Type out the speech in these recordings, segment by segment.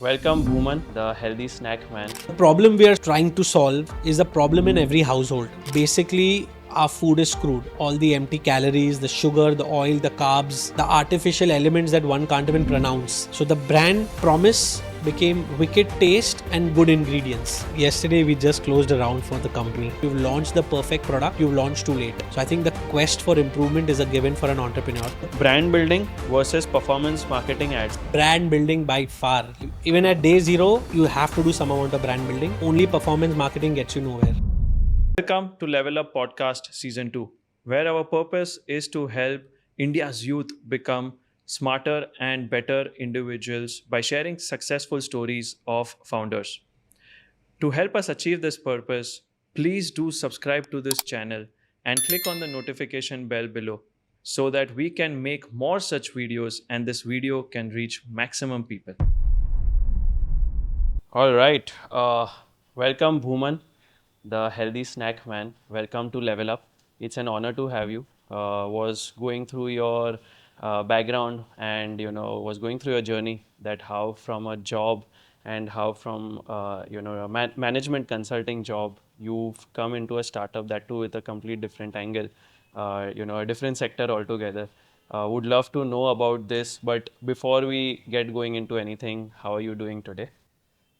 Welcome, Bhuman, the healthy snack man. The problem we are trying to solve is a problem in every household. Basically, our food is screwed. All the empty calories, the sugar, the oil, the carbs, the artificial elements that one can't even pronounce. So the brand promise became wicked taste and good ingredients. Yesterday, we just closed a round for the company. You've launched the perfect product, you've launched too late. So I think the quest for improvement is a given for an entrepreneur. Brand building versus performance marketing ads. Brand building by far. Even at day zero, you have to do some amount of brand building. Only performance marketing gets you nowhere. Welcome to Level Up Podcast Season 2, where our purpose is to help India's youth become smarter and better individuals by sharing successful stories of founders. To help us achieve this purpose, please do subscribe to this channel and click on the notification bell below so that we can make more such videos and this video can reach maximum people. All right. Welcome, Bhuman, the healthy snack man. Welcome to Level Up. It's an honor to have you. Was going through your background and was going through your journey, that how from a job and how from a management consulting job you've come into a startup, that too with a complete different angle, a different sector altogether. Would love to know about this, but before we get going into anything, how are you doing today?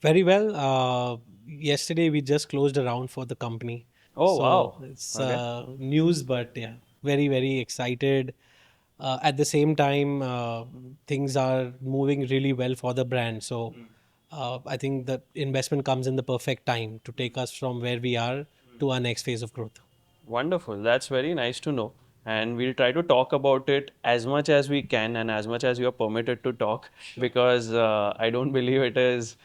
Very well. Yesterday we just closed a round for the company. Oh, So wow. it's Okay. news, but yeah, very, very excited. At the same time, things are moving really well for the brand. So I think the investment comes in the perfect time to take us from where we are to our next phase of growth. Wonderful. That's very nice to know. And we'll try to talk about it as much as we can and as much as you are permitted to talk, because I don't believe it is,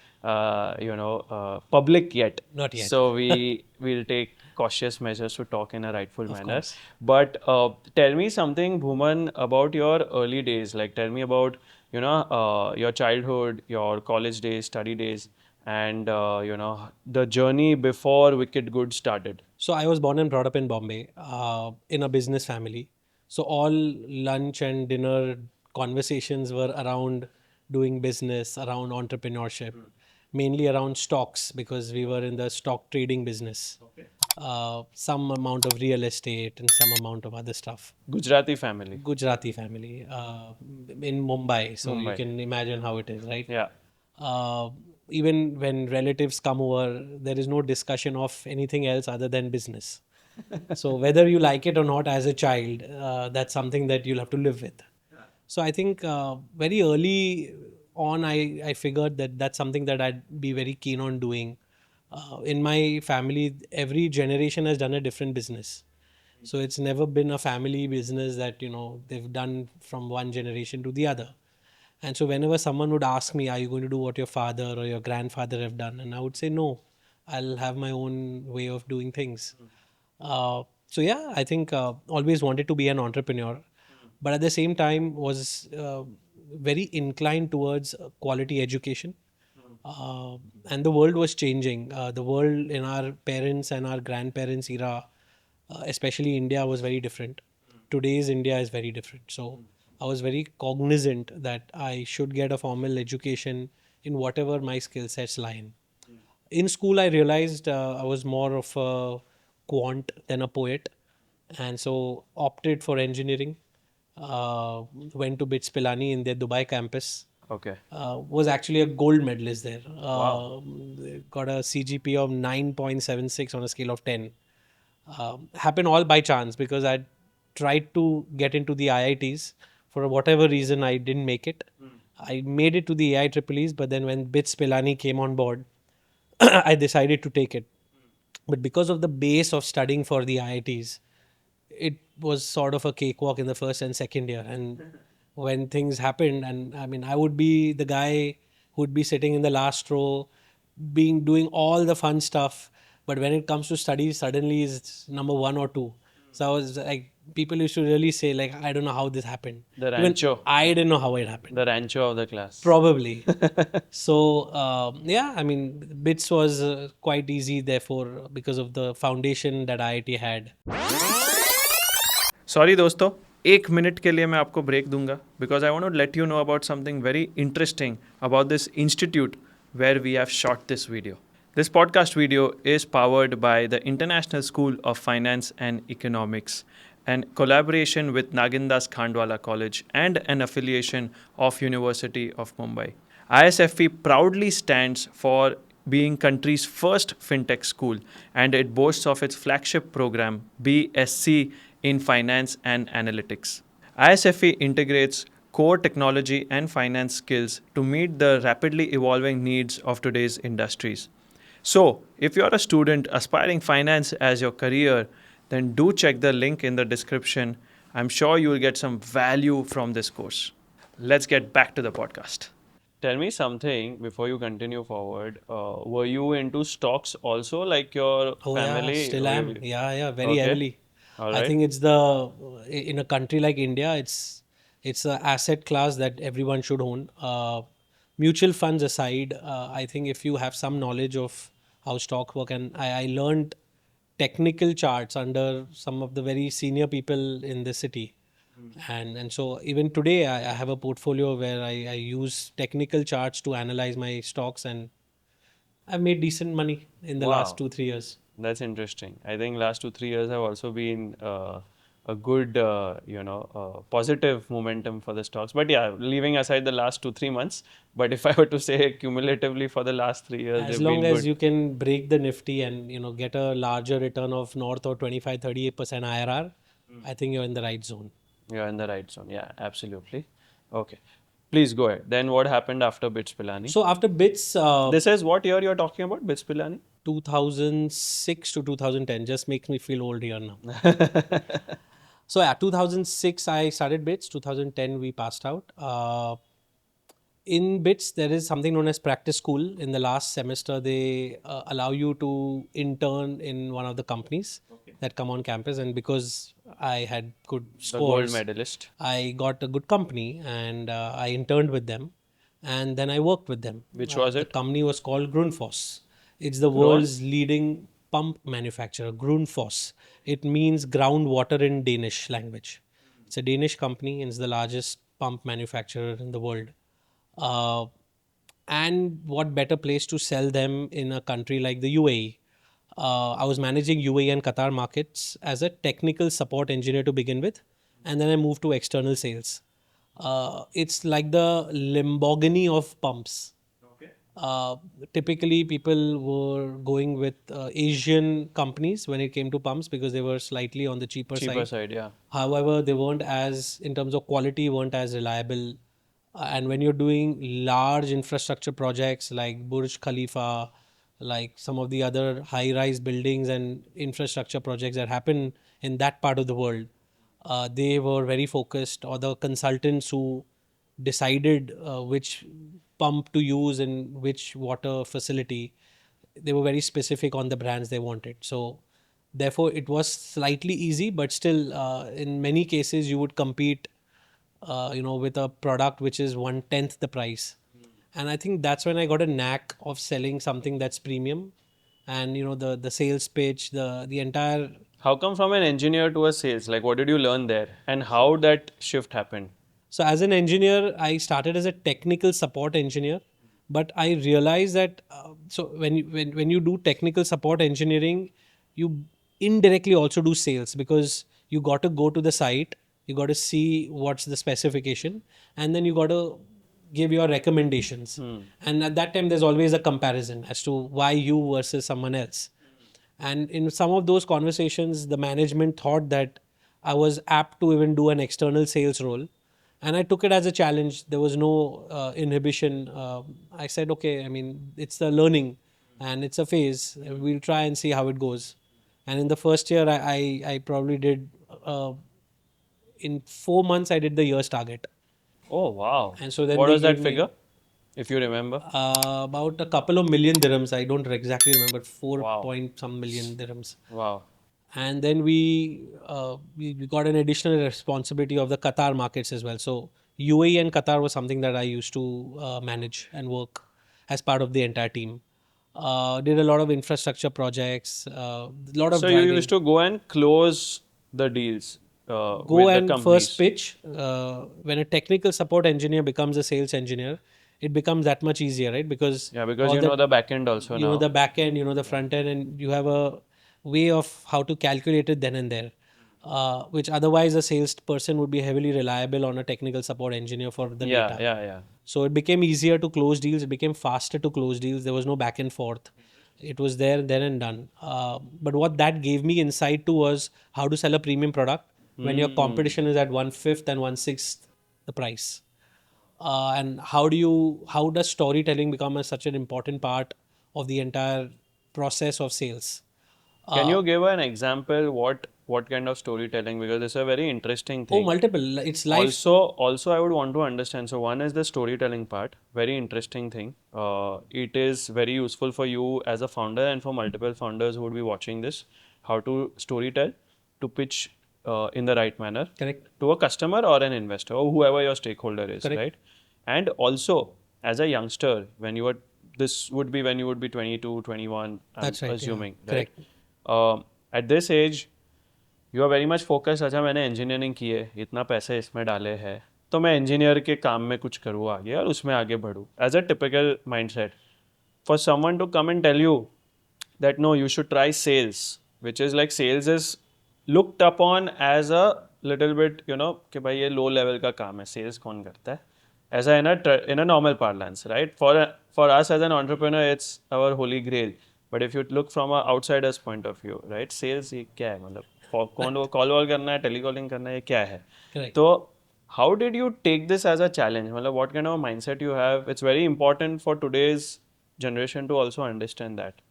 public yet. Not yet. So we will take cautious measures to talk in a rightful manner. Course. But tell me something, Bhuman, about your early days. Like, tell me about, your childhood, your college days, study days, and, the journey before WickedGud started. So I was born and brought up in Bombay, in a business family. So all lunch and dinner conversations were around doing business, around entrepreneurship, mainly around stocks because we were in the stock trading business. Some amount of real estate and some amount of other stuff. Gujarati family. Gujarati family in Mumbai, so you Mumbai. can imagine how it is, right? Yeah. uh, Even when relatives come over, there is no discussion of anything else other than business. So whether you like it or not as a child, that's something that you'll have to live with. So I think very early on, I figured that that's something that I'd be very keen on doing. In my family, every generation has done a different business. So it's never been a family business that, they've done from one generation to the other. And so whenever someone would ask me, are you going to do what your father or your grandfather have done? And I would say, no, I'll have my own way of doing things. So yeah, I think always wanted to be an entrepreneur, but at the same time was very inclined towards quality education. And the world was changing. The world in our parents and our grandparents' era, especially India, was very different. Today's India is very different. So I was very cognizant that I should get a formal education in whatever my skill sets lie in. In school, I realized I was more of a quant than a poet, and so opted for engineering. Went to BITS Pilani in their Dubai campus. Okay. Was actually a gold medalist there. Wow. Got a CGPA of 9.76 on a scale of 10. Happened all by chance because I tried to get into the IITs. For whatever reason, I didn't make it. I made it to the IIEEs, but then when BITS Pilani came on board, I decided to take it. But because of the base of studying for the IITs, it was sort of a cakewalk in the first and second year. And when things happened, and I mean, I would be the guy who would be sitting in the last row, doing all the fun stuff. But when it comes to studies, suddenly it's number one or two. So I was like, people used to really say, like, I don't know how this happened. The Even rancho. I didn't know how it happened. The rancho of the class. Probably. So, yeah, I mean, BITS was quite easy, therefore, because of the foundation that IIT had. Sorry, dosto. एक minute के लिए मैं आपको break दूंगा because I want to let you know about something very interesting about this institute where we have shot this video. This podcast video is powered by the International School of Finance and Economics, and collaboration with Nagindas Khandwala College and an affiliation of University of Mumbai. ISFE proudly stands for being country's first fintech school, and it boasts of its flagship program B.Sc in Finance and Analytics. ISFE integrates core technology and finance skills to meet the rapidly evolving needs of today's industries. So, if you're a student aspiring finance as your career, then do check the link in the description. I'm sure you'll get some value from this course. Let's get back to the podcast. Tell me something before you continue forward. Were you into stocks also, like your Oh yeah, family? still am. Yeah, yeah, very Okay. heavily. All I right. think it's in a country like India, it's an asset class that everyone should own. Mutual funds aside, I think if you have some knowledge of how stock work, and I learned technical charts under some of the very senior people in the city. And so even today I have a portfolio where I use technical charts to analyze my stocks, and I've made decent money in the last Wow. 2 3 years. That's interesting. I think last 2 3 years have also been a good, positive momentum for the stocks. But yeah, leaving aside the last 2 3 months, but if I were to say cumulatively for the last 3 years, As they've long been as good. you can break the nifty and get a larger return of north or 25 38% IRR, I think you're in the right zone. You're in the right zone. Yeah, absolutely. Okay, please go ahead. Then what happened after Bits Pilani? So after bits, This is what year you're talking about, Bits Pilani? 2006 to 2010 just makes me feel old here now. So yeah, 2006 I started bits. 2010 we passed out. In bits there is something known as practice school. In the last semester they allow you to intern in one of the companies that come on campus, and because I had good The gold scores, medalist. I got a good company, and I interned with them, and then I worked with them. Which was The it? company was called Grundfos. It's the Grown? world's leading pump manufacturer. Grundfos, it means groundwater in Danish language. It's a Danish company and it's the largest pump manufacturer in the world. uh, and what better place to sell them in a country like the UAE? I was managing UAE and Qatar markets as a technical support engineer to begin with, and then I moved to external sales. It's like the Lamborghini of pumps. Uh, Typically, people were going with Asian companies when it came to pumps because they were slightly on the cheaper Cheaper side. side, yeah. However, they weren't as, in terms of quality, weren't as reliable. And when you're doing large infrastructure projects like Burj Khalifa, like some of the other high-rise buildings and infrastructure projects that happen in that part of the world, they were very focused, or the consultants who decided which pump to use in which water facility, they were very specific on the brands they wanted. So therefore it was slightly easy, but still in many cases you would compete with a product which is 1/10 the price. And I think that's when I got a knack of selling something that's premium. And the sales pitch, the entire. How come from an engineer to a sales? Like, what did you learn there? And how that shift happened? So as an engineer, I started as a technical support engineer, but I realized that so when you do technical support engineering, you indirectly also do sales, because you got to go to the site, you got to see what's the specification, and then you got to give your recommendations. And at that time, there's always a comparison as to why you versus someone else. And in some of those conversations, the management thought that I was apt to even do an external sales role. And I took it as a challenge. There was no inhibition. I said, okay, I mean, it's a learning and it's a phase. We'll try and see how it goes. And in the first year, I probably did, in 4 months, I did the year's target. Oh, wow. And so then What they was that gave figure, me if you remember? about a couple of million dirhams. I don't exactly remember, 4 Wow. point some million dirhams. Wow. And then we got an additional responsibility of the Qatar markets as well. So UAE and Qatar was something that I used to manage and work as part of the entire team. Did a lot of infrastructure projects, a lot of So you used driving. to go and close the deals. Go with the and first companies? pitch. When a technical support engineer becomes a sales engineer, it becomes that much easier, right? Because Yeah, because all you know the the back end also you know now. the back end, you know the front end, and you have a way of how to calculate it then and there, which otherwise a salesperson would be heavily reliable on a technical support engineer for the Yeah, data. yeah, yeah. So it became easier to close deals. It became faster to close deals. There was no back and forth. It was there and done. But what that gave me insight to was how to sell a premium product when your Hmm. competition is at 1/5 and 1/6 the price. And how does storytelling become such an important part of the entire process of sales? Can Uh, you give an example what kind of storytelling? Because it's a very interesting oh, thing. multiple. It's life. Also, I would want to understand. So one is the storytelling part, very interesting thing. It is very useful for you as a founder and for multiple founders who would be watching this, how to storytell to pitch in the right manner Correct. to a customer or an investor or whoever your stakeholder is, Correct. right? And also, as a youngster, when you were, this would be when you would be 22, 21, I'm That's right. Yeah. assuming, right? Correct. At this age, you are very much focus. अच्छा, मैंने engineering की है, इतना पैसे इसमें डाले हैं, तो मैं इंजीनियर के काम में कुछ करूँ आगे और उसमें आगे बढ़ूँ, as a typical mind set. For someone to come and tell you that no, you should try sales, which is like sales is looked upon as a little bit, you know, कि भाई ये low level का काम है, sales कौन करता है, ऐसा in a normal parlance, right? For us as an entrepreneur, it's our holy grail. But if you look from a outsider's point of view, right, sales ये क्या है, मतलब कौन वो कॉल वॉल करना है, टेलीकॉलिंग करना है, ये क्या है? Correct. तो how did you take this as a challenge? मतलब what kind of mindset you have? It's very important for today's generation to also understand that.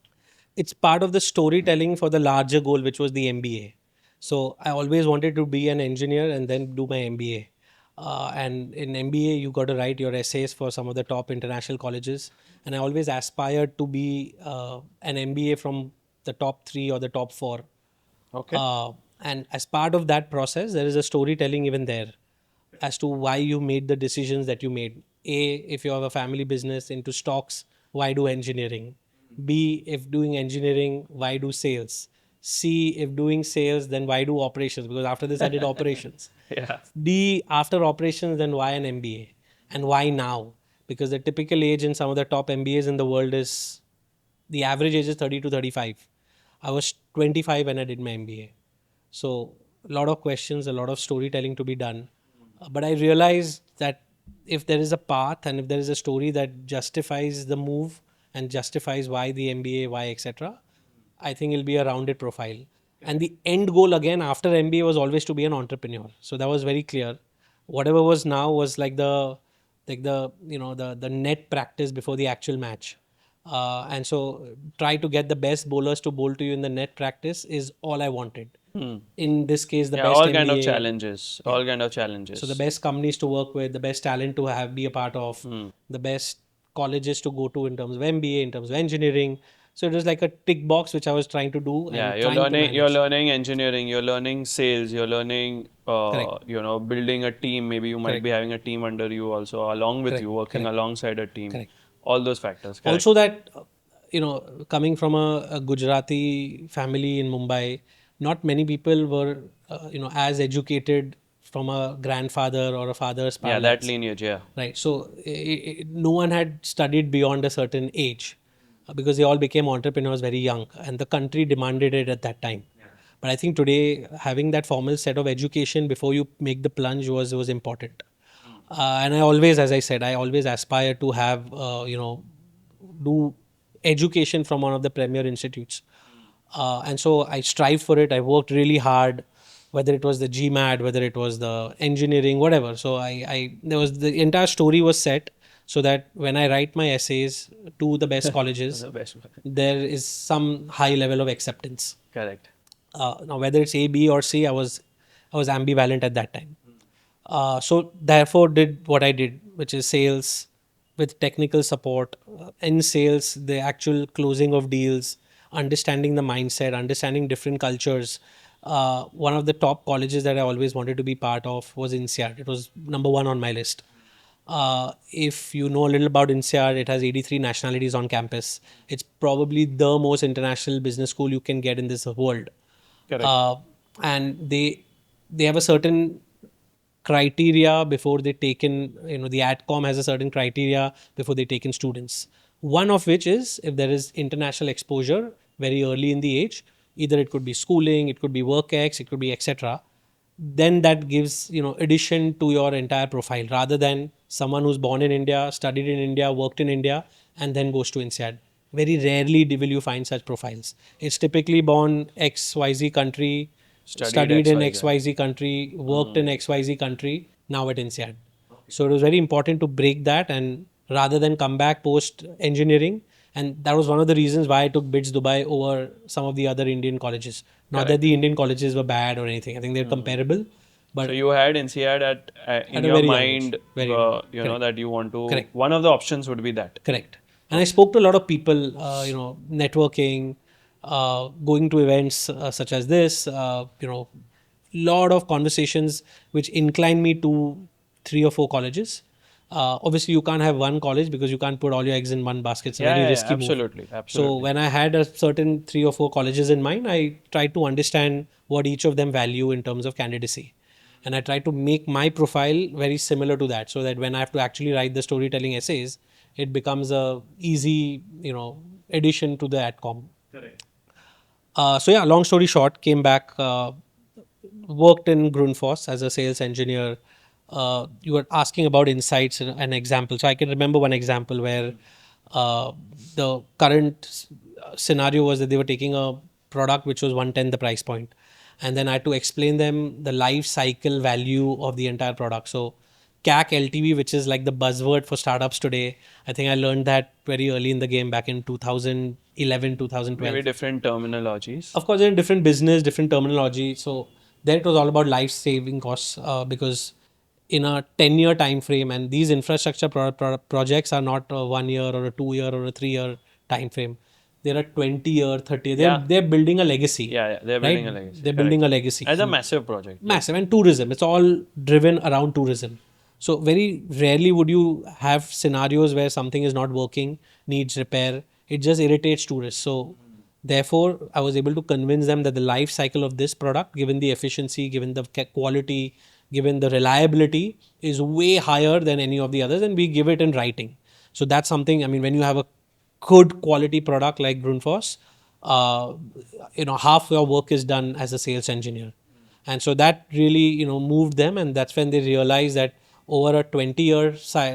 It's part of the storytelling for the larger goal, which was the MBA. So I always wanted to be an engineer and then do my MBA. And in MBA, you got to write your essays for some of the top international colleges. And I always aspired to be an MBA from the top three or the top four. Okay. And as part of that process, there is a storytelling even there as to why you made the decisions that you made. A, if you have a family business into stocks, why do engineering? B, if doing engineering, why do sales? C, if doing sales, then why do operations? Because after this, I did operations. Yeah. D, after operations, then why an MBA? And why now? Because the typical age in some of the top MBAs in the world is the average age is 30 to 35. I was 25 when I did my MBA. So a lot of questions, a lot of storytelling to be done. But I realized that if there is a path and if there is a story that justifies the move and justifies why the MBA, why etc., I think it'll be a rounded profile. And the end goal again after MBA was always to be an entrepreneur. So that was very clear. Whatever was now was like the the net practice before the actual match. And so try to get the best bowlers to bowl to you in the net practice is all I wanted. Hmm. In this case, the Yeah, best all kind of MBA. challenges. Yeah. All kind of So the challenges. best companies to work with, the best talent to have be a part of, Hmm. the best colleges to go to in terms of MBA, in terms of engineering. So it was like a tick box which I was trying to do Yeah, and trying to you're manage. learning engineering, you're learning sales, you're learning Correct. you know, building a team. Maybe you might Correct. be having a team under you also, along with Correct. you, working Correct. alongside a team. Correct. All those factors, correct. Also that coming from a Gujarati family in Mumbai, not many people were as educated from a grandfather or a father's Yeah, that parlance, lineage, yeah. right? So no one had studied beyond a certain age, because they all became entrepreneurs very young and the country demanded it at that time. But I think today having that formal set of education before you make the plunge was important. And I always, as I said, I always aspire to have do education from one of the premier institutes. And so I strive for it. I worked really hard, whether it was the GMAT, whether it was the engineering, whatever. So there was the entire story was set so that when I write my essays to the best colleges, The best one. there is some high level of acceptance. Correct. Now, whether it's A, B, or C, I was ambivalent at that time. So therefore did what I did, which is sales with technical support. In sales, the actual closing of deals, understanding the mindset, understanding different cultures. One of the top colleges that I always wanted to be part of was INSEAD. It was number one on my list. If you know a little about INSEAD, it has 83 nationalities on campus. It's probably the most international business school you can get in this world. Correct. uh, and they have a certain criteria before they take in, the AdCom has a certain criteria before they take in students. One of which is if there is international exposure very early in the age, either it could be schooling, it could be work ex, it could be etc. Then that gives, addition to your entire profile rather than someone who's born in India, studied in India, worked in India, and then goes to INSEAD. Very rarely will you find such profiles. It's typically born XYZ country, Studied studied in XYZ. XYZ country, worked in XYZ country, now at INSEAD. So it was very important to break that and rather than come back post engineering. And that was one of the reasons why I took BITS Dubai over some of the other Indian colleges. Not that Correct. the Indian colleges were bad or anything. I think they're comparable, So but you had INSEAD in at a your very young age. mind, Very young age. you know, Correct. that you want to. Correct. One of the options would be that. Correct. And I spoke to a lot of people, networking, going to events such as this, lot of conversations which inclined me to 3 or 4 colleges. Obviously, you can't have one college because you can't put all your eggs in one basket. It's a Yeah, very yeah, yeah, risky move. absolutely, So absolutely. when I had a certain 3 or 4 colleges in mind, I tried to understand what each of them value in terms of candidacy. And I tried to make my profile very similar to that so that when I have to actually write the storytelling essays, it becomes a easy, addition to the adcom. Correct. So yeah, long story short, came back, worked in Grundfos as a sales engineer. You were asking about insights and an example. So I can remember one example where uh, the current scenario was that they were taking a product which was 1/10 the price point, and then I had to explain them the life cycle value of the entire product. So CAC LTV, which is like the buzzword for startups today. I think I learned that very early in the game back in 2011, 2012. Maybe different terminologies. Of course, they're in different business, different terminology. So there it was all about life saving costs because in a 10-year time frame, and these infrastructure projects are not a 1 year or a 2 year or a 3 year time frame. They're a 20-year, 30 year. Yeah. They're building a legacy. Yeah, yeah, they're Right? building a legacy. They're Correct. building a legacy. As a massive project. Like, Massive. And tourism. It's all driven around tourism. So very rarely would you have scenarios where something is not working, needs repair. It just irritates tourists. So therefore, I was able to convince them that the life cycle of this product, given the efficiency, given the quality, given the reliability, is way higher than any of the others, and we give it in writing. So that's something. I mean, when you have a good quality product like Grundfos, half your work is done as a sales engineer, and so that really moved them, and that's when they realized that over a 20-year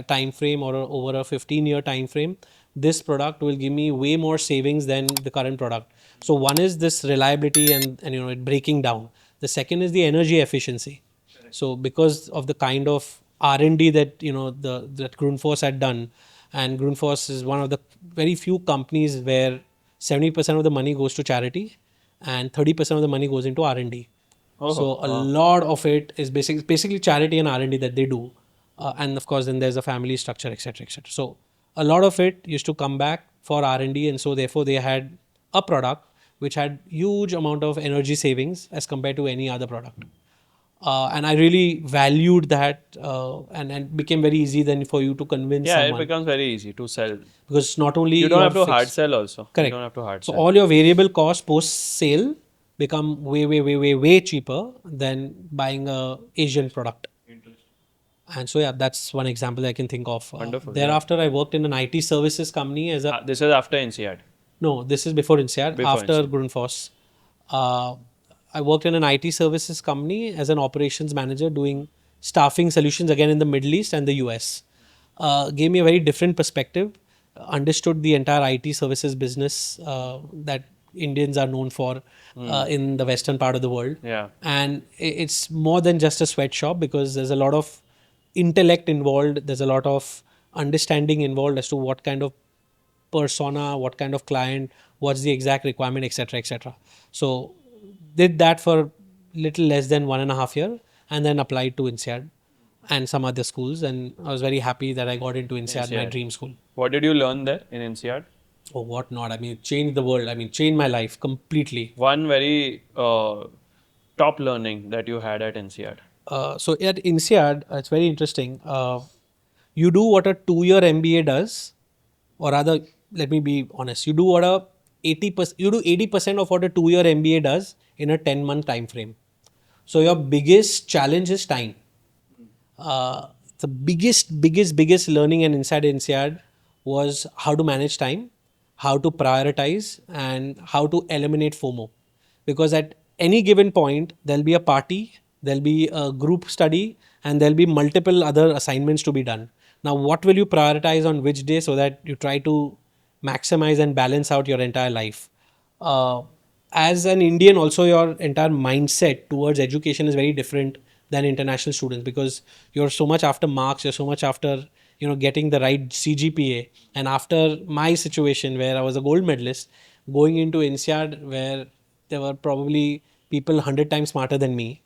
time frame or over a 15-year time frame, this product will give me way more savings than the current product. So one is this reliability and it breaking down. The second is the energy efficiency. So because of the kind of R&D that that Grundfos had done, and Grundfos is one of the very few companies where 70% of the money goes to charity and 30% of the money goes into R&D. oh, So a wow. lot of it is basically charity and R&D that they do, and of course then there's a family structure, etc., etc. So a lot of it used to come back for R&D, and so therefore they had a product which had huge amount of energy savings as compared to any other product. And I really valued that, and became very easy then for you to convince Yeah, it someone becomes very easy to sell. because it's not only You don't your have to hard fixed. sell also. You Correct. don't have to hard So sell. all your variable costs post sale become way, way, way, way, way cheaper than buying a Asian product. And so yeah, that's one example I can think of. Wonderful, yeah. Thereafter, I worked in an IT services company as a This is after INSEAD. no, this is before INSEAD. Before After INSEAD. Grundfos, uh, I worked in an IT services company as an operations manager doing staffing solutions again in the Middle East and the US. Gave me a very different perspective. Understood the entire IT services business that Indians are known for in the western part of the world. Yeah. And it's more than just a sweatshop because there's a lot of intellect involved. There's a lot of understanding involved as to what kind of persona, what kind of client, what's the exact requirement, etc., etc. So did that for little less than 1.5 year, and then applied to INSEAD and some other schools, and I was very happy that I got into INSEAD, my INSEAD. dream school. What did you learn there in INSEAD? Or what not? I mean, it changed the world. I mean, changed my life completely. One very top learning that you had at INSEAD. So at INSEAD, it's very interesting. You do what a 2 year MBA does, or rather, let me be honest. You do what a 80%. You do 80% of what a 2 year MBA does in a 10-month time frame. So your biggest challenge is time. The biggest learning and inside INSEAD was how to manage time, how to prioritize, and how to eliminate FOMO. Because at any given point, there'll be a party, there'll be a group study, and there'll be multiple other assignments to be done. Now, what will you prioritize on which day so that you try to maximize and balance out your entire life? uh, as an Indian, also your entire mindset towards education is very different than international students, because you're so much after marks, you're so much after getting the right CGPA. And after my situation where I was a gold medalist, going into INSEAD where there were probably people 100 times smarter than me,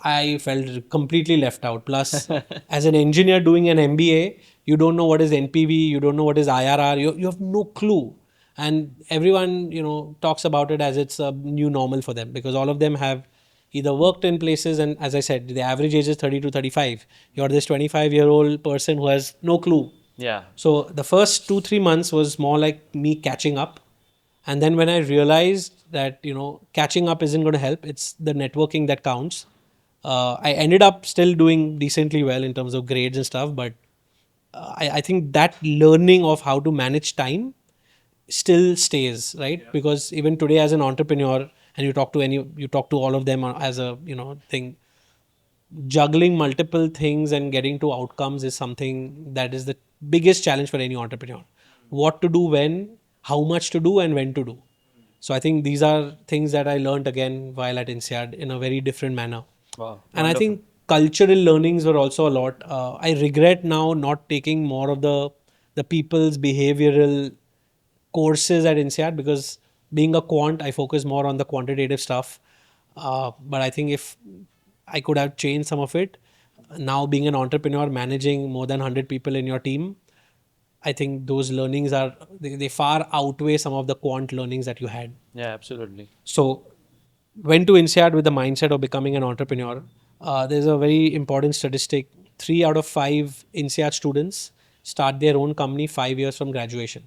I felt completely left out. Plus, as an engineer doing an MBA, you don't know what is NPV, you don't know what is IRR, you have no clue. And everyone, talks about it as it's a new normal for them, because all of them have either worked in places, and as I said, the average age is 30 to 35. You're this 25-year-old person who has no clue. Yeah. So the first 2-3 months was more like me catching up. And then when I realized that, catching up isn't going to help, it's the networking that counts. I ended up still doing decently well in terms of grades and stuff, but I think that learning of how to manage time still stays, right? Yeah. Because even today as an entrepreneur, and you talk to all of them as a, thing, juggling multiple things and getting to outcomes is something that is the biggest challenge for any entrepreneur. What to do when, how much to do, and when to do. So I think these are things that I learned again while at INSEAD in a very different manner. Wow. And I Wonderful. think cultural learnings were also a lot. I regret now not taking more of the people's behavioral courses at INSEAD, because being a quant, I focus more on the quantitative stuff. But I think if I could have changed some of it, now being an entrepreneur, managing more than 100 people in your team, I think those learnings they far outweigh some of the quant learnings that you had. Yeah, absolutely. So went to INSEAD with the mindset of becoming an entrepreneur. There's a very important statistic: 3 out of 5 INSEAD students start their own company 5 years from graduation.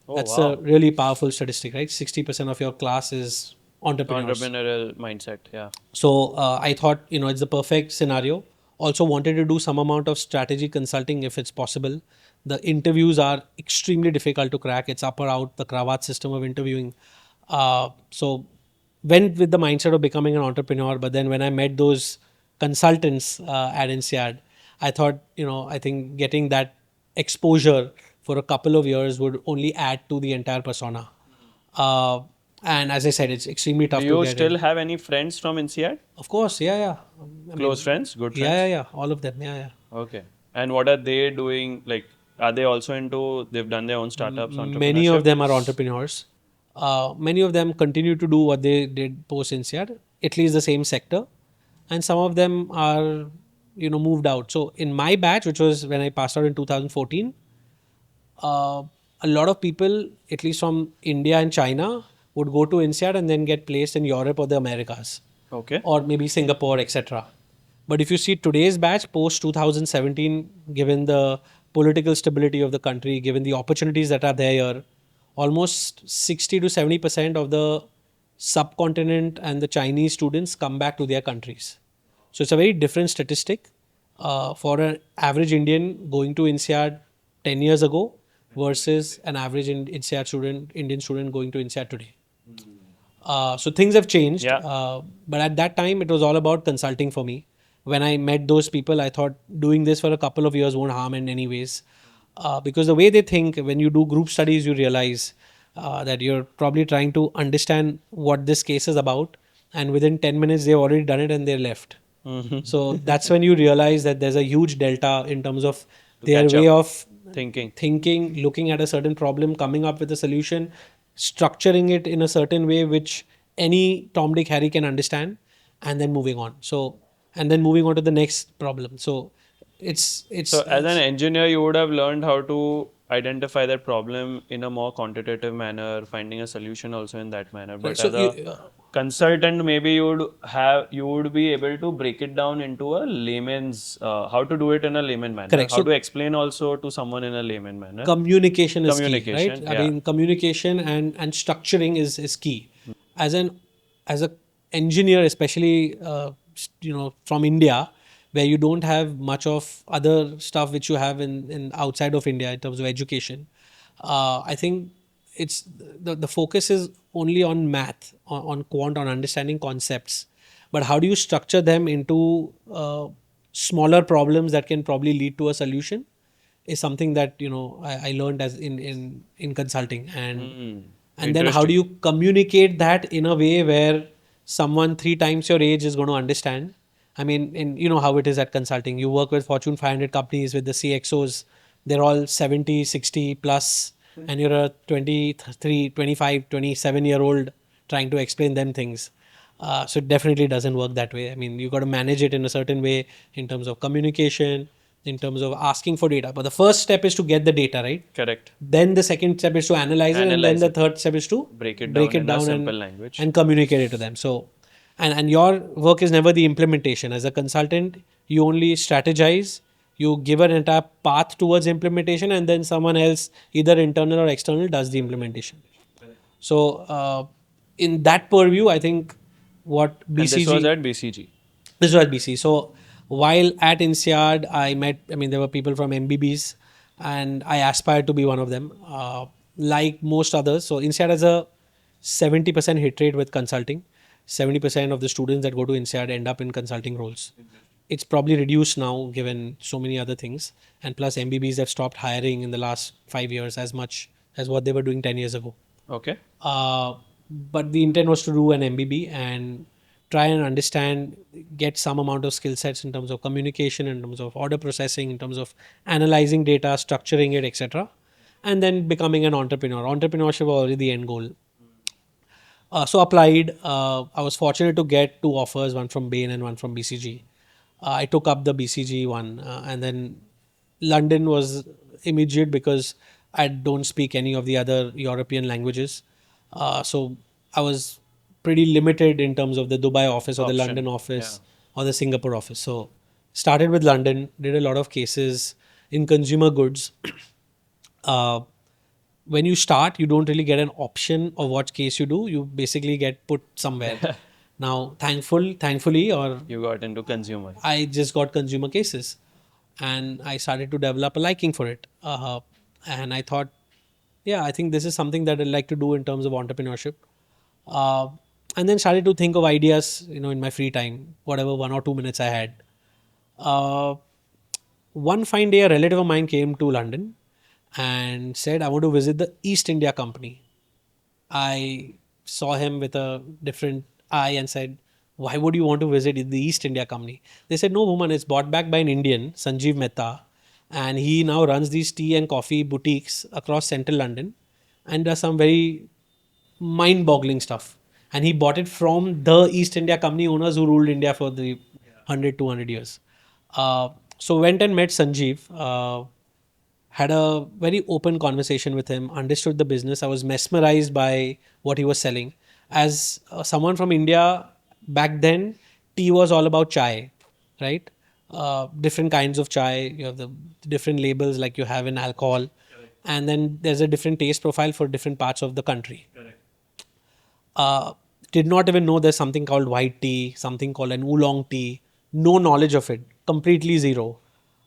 Oh, That's wow. a really powerful statistic, right? 60% of your class is entrepreneurs. Entrepreneurial mindset. Yeah. So I thought, it's the perfect scenario. Also wanted to do some amount of strategy consulting if it's possible. The interviews are extremely difficult to crack. It's up or out, the cravat system of interviewing. So went with the mindset of becoming an entrepreneur. But then when I met those consultants at INSEAD, I thought, I think getting that exposure for a couple of years would only add to the entire persona. Uh, and as I said, it's extremely tough Do to you get still in. have any friends from INSEAD? Of course, yeah. Close friends? Good Yeah, friends? yeah, all of them, yeah. Okay. And what are they doing? Like, are they also into, they've done their own startups, Many of entrepreneurship? them are entrepreneurs. Many of them continue to do what they did post INSEAD, at least the same sector, and some of them are, moved out. So in my batch, which was when I passed out in 2014, uh, a lot of people, at least from India and China, would go to INSEAD and then get placed in Europe or the Americas, Okay. or maybe Singapore, etc. But if you see today's batch post 2017, given the political stability of the country, given the opportunities that are there, almost 60 to 70% of the subcontinent and the Chinese students come back to their countries. So it's a very different statistic for an average Indian going to INSEAD 10 years ago versus an average Indian student going to INSEAD today. So things have changed. Yeah. But at that time, it was all about consulting for me. When I met those people, I thought doing this for a couple of years won't harm in any ways. Because the way they think, when you do group studies, you realize that you're probably trying to understand what this case is about. And within 10 minutes, they've already done it and they're left. Mm-hmm. So that's when you realize that there's a huge delta in terms of To their catch way up. of thinking, looking at a certain problem, coming up with a solution, structuring it in a certain way which any Tom, Dick, Harry can understand, and then moving on. So, and then moving on to the next problem. So, So, as an engineer, you would have learned how to identify that problem in a more quantitative manner, finding a solution also in that manner. But so as a consultant, maybe you would be able to break it down into a layman's, how to do it in a layman manner, correct. how So to explain also to someone in a layman manner. communication is key, right? Communication, I yeah. mean, communication and structuring is key. As an engineer, especially from India, where you don't have much of other stuff which you have in outside of India in terms of education. I think it's the focus is only on math, on quant, on understanding concepts, but how do you structure them into smaller problems that can probably lead to a solution is something that I learned as in consulting. And then how do Interesting. you communicate that in a way where someone three times your age is going to understand. I mean, you know how it is at consulting, you work with Fortune 500 companies with the CXOs, they're all 70, 60 plus, and you're a 23, 25, 27-year old trying to explain them things. So it definitely doesn't work that way. I mean, you got to manage it in a certain way in terms of communication, in terms of asking for data. But the first step is to get the data, right? Correct. Then the second step is to analyze it, and then Analyze the it. third step is to Break it break down it in a down simple language. and communicate it to them. So, and your work is never the implementation. As a consultant, you only strategize, you give an entire path towards implementation, and then someone else, either internal or external, does the implementation. So, in that purview, I think what And this was BCG, at BCG. this was BC. So while at INSEAD, I mean, there were people from MBBs, and I aspired to be one of them, like most others. So INSEAD has a 70% hit rate with consulting. 70% of the students that go to INSEAD end up in consulting roles. It's probably reduced now given so many other things. And plus, MBBs have stopped hiring in the last 5 years as much as what they were doing 10 years ago. Okay. But the intent was to do an MBB and try and understand, get some amount of skill sets in terms of communication, in terms of order processing, in terms of analyzing data, structuring it, etc. And then becoming an entrepreneur. Entrepreneurship was already the end goal. So applied. I was fortunate to get two offers, one from Bain and one from BCG. I took up the BCG one, and then London was immediate because I don't speak any of the other European languages. So I was pretty limited in terms of the Dubai office or the Option. London office or the Singapore office. So started with London, did a lot of cases in consumer goods. Uh, when you start, you don't really get an option of what case you do. You basically get put somewhere. Now, thankfully, or You got into consumer. I just got consumer cases, and I started to develop a liking for it. And I thought, yeah, I think this is something that I'd like to do in terms of entrepreneurship. Uh, and then started to think of ideas, in my free time, whatever 1 or 2 minutes I had. Uh, One fine day, a relative of mine came to London and said, I want to visit the East India Company. I saw him with a different eye and said, why would you want to visit the East India Company? They said, no, woman, it's bought back by an Indian, Sanjeev Mehta, and he now runs these tea and coffee boutiques across central London and does some very mind-boggling stuff. And he bought it from the East India Company owners who ruled India for the 100, 200 years. So went and met Sanjeev, had a very open conversation with him, understood the business. I was mesmerized by what he was selling. As someone from India, back then, tea was all about chai, right? Different kinds of chai. You have the different labels like you have in alcohol. And then there's a different taste profile for different parts of the country. Uh, did not even know there's something called white tea, something called an oolong tea. No knowledge of it, completely zero.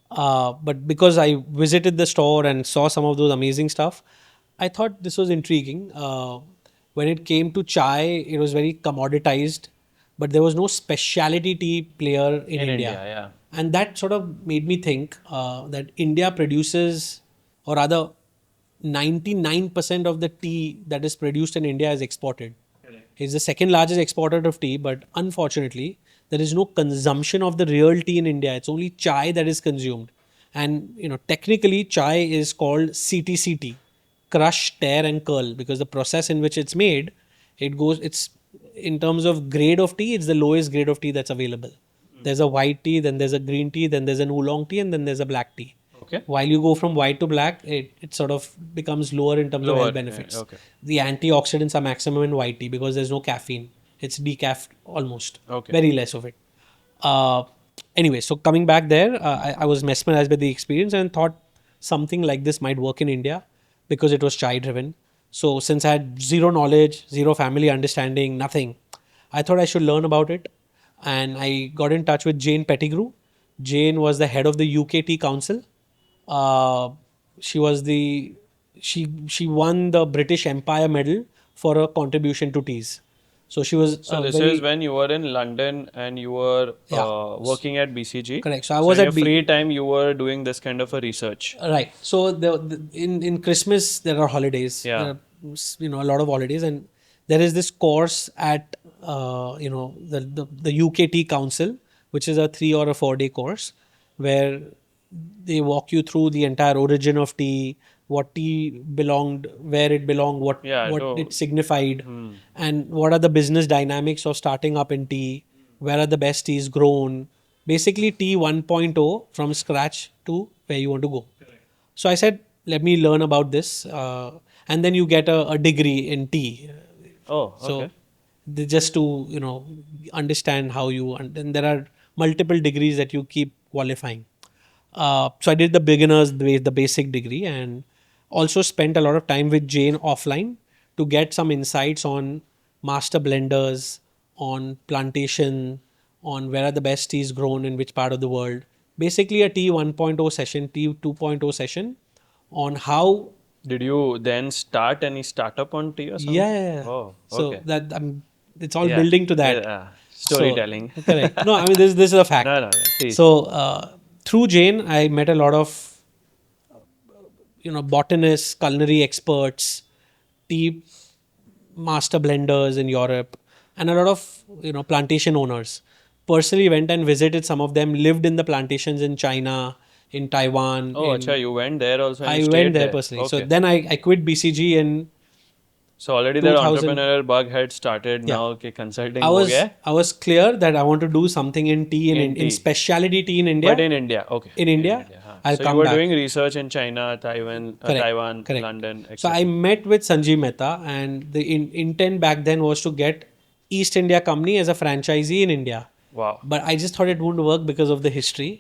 But because I visited the store and saw some of those amazing stuff, I thought this was intriguing. When it came to chai, it was very commoditized, but there was no specialty tea player in In India. India, yeah. And that sort of made me think that India produces, or rather, 99% of the tea that is produced in India is exported. It's the second largest exporter of tea, but unfortunately, there is no consumption of the real tea in India. It's only chai that is consumed. And technically, chai is called CTCT, crush, tear, and curl, because the process in which it's made, it's in terms of grade of tea, it's the lowest grade of tea that's available. There's a white tea, then there's a green tea, then there's an oolong tea, and then there's a black tea. Okay. While you go from white to black, it sort of becomes lower in terms of Lower, health benefits. okay. The antioxidants are maximum in white tea because there's no caffeine. It's decaf almost. Okay. Very less of it. Uh, anyway, so coming back there, I was mesmerized by the experience and thought something like this might work in India because it was chai driven. So since I had zero knowledge, zero family understanding, nothing, I thought I should learn about it. and I got in touch with Jane Pettigrew. Jane was the head of the UK Tea Council. Uh, she was the she won the British Empire Medal for her contribution to teas. So she was So a this is very when you were in London and you were yeah working at BCG. correct. So I So was in your at free B. time, you were doing this kind of a research. Right. So in Christmas there are holidays. There Yeah. are a lot of holidays, and there is this course at the UKT Council, which is a 3 or 4 day course, where they walk you through the entire origin of tea, what tea belonged, where it belonged, Yeah. what So it signified, hmm. and what are the business dynamics of starting up in tea, where are the best teas grown, basically tea 1.0 from scratch to where you want to go. So I said, let me learn about this, and then you get a degree in tea. Oh, So okay. just to understand how you, and then there are multiple degrees that you keep qualifying. So I did the beginners, the basic degree, and also spent a lot of time with Jane offline to get some insights on master blenders, on plantation, on where are the best teas grown in which part of the world. Basically, a tea 1.0 session, tea 2.0 session on how. Did you then start any startup on tea or Yeah, something? yeah, yeah. Oh, So okay. that it's all Yeah. building to that. Yeah. So Storytelling. correct. No, I mean this is a fact. No, no, no. Please. So through Jane, I met a lot of botanists, culinary experts, tea master blenders in Europe, and a lot of plantation owners. Personally, went and visited some of them. Lived in the plantations in China, in Taiwan. Oh, acha, you went there also and you I went stayed there there. personally. So Okay. then I quit BCG in So already that 2000. entrepreneurial bug had started. Yeah, Now कि I consulting हो was गया I was clear that I want to do something in tea in in tea, specialty tea in but India. in India. Okay, In in India, India. हाँ. I'll So you come were back. doing research in China, Taiwan, Correct, Taiwan, correct. London, So I etc. met with Sanjeev Mehta, and the intent back then was to get East India Company as a franchisee in India. Wow. But I just thought it wouldn't work because of the history.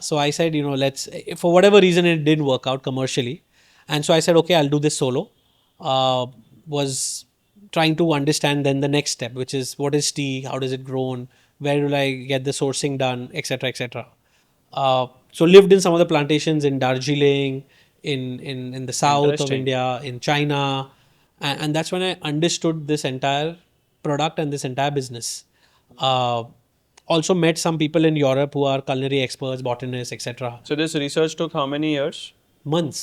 So I said, let's, for whatever reason, it didn't work out commercially. And so I said, okay, I'll do this solo. Was trying to understand then the next step, which is what is tea, how does it grown, where will I get the sourcing done, etc., etc. So lived in some of the plantations in Darjeeling, in the south of Interesting. India, in China, and that's when I understood this entire product and this entire business. Uh, Also met some people in Europe who are culinary experts, botanists, etc. So this research took how many years? Months.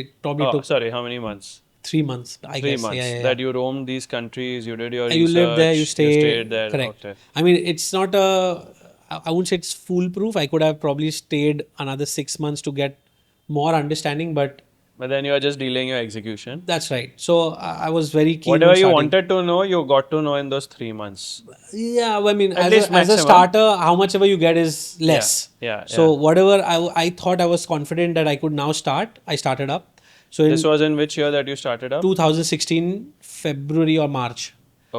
It probably Oh, took sorry, how many months? 3 months, I Three guess. Yeah, months. yeah, yeah. That you roamed these countries, you did your You live there, you research, you stay. stayed there. Correct. Okay. I mean, it's not I wouldn't say it's foolproof. I could have probably stayed another 6 months to get more understanding, but But then you are just delaying your execution. that's right. So I was very keen Whatever on you starting. wanted to know, you got to know in those 3 months. Yeah, I mean, At as least a maximum. starter, how much ever you get is Yeah, less. yeah, So yeah. whatever I thought I was confident that I could now start, I started up. So This in was in which year that you started up? 2016 February or March.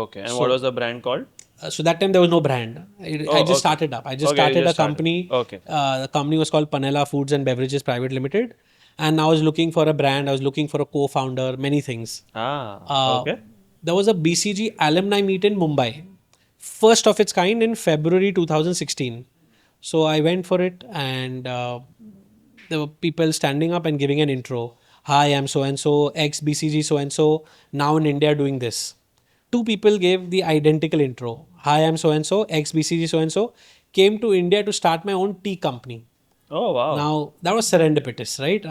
Okay. And what So was the brand called? so that time there was no brand. I Oh, just okay. started up. I just Okay, you started a just started. company. Okay. The company was called Panela Foods and Beverages Private Limited, and I was looking for a brand. I was looking for a co-founder. Many things. Ah, Uh, okay. there was a BCG alumni meet in Mumbai, first of its kind in February 2016. So I went for it, and there were people standing up and giving an intro. Hi, I'm so and so, ex BCG so and so, now in India doing this. Two people gave the identical intro. Hi, I'm so and so, ex BCG so and so, came to India to start my own tea company. Oh, wow. Now, that was serendipitous, right?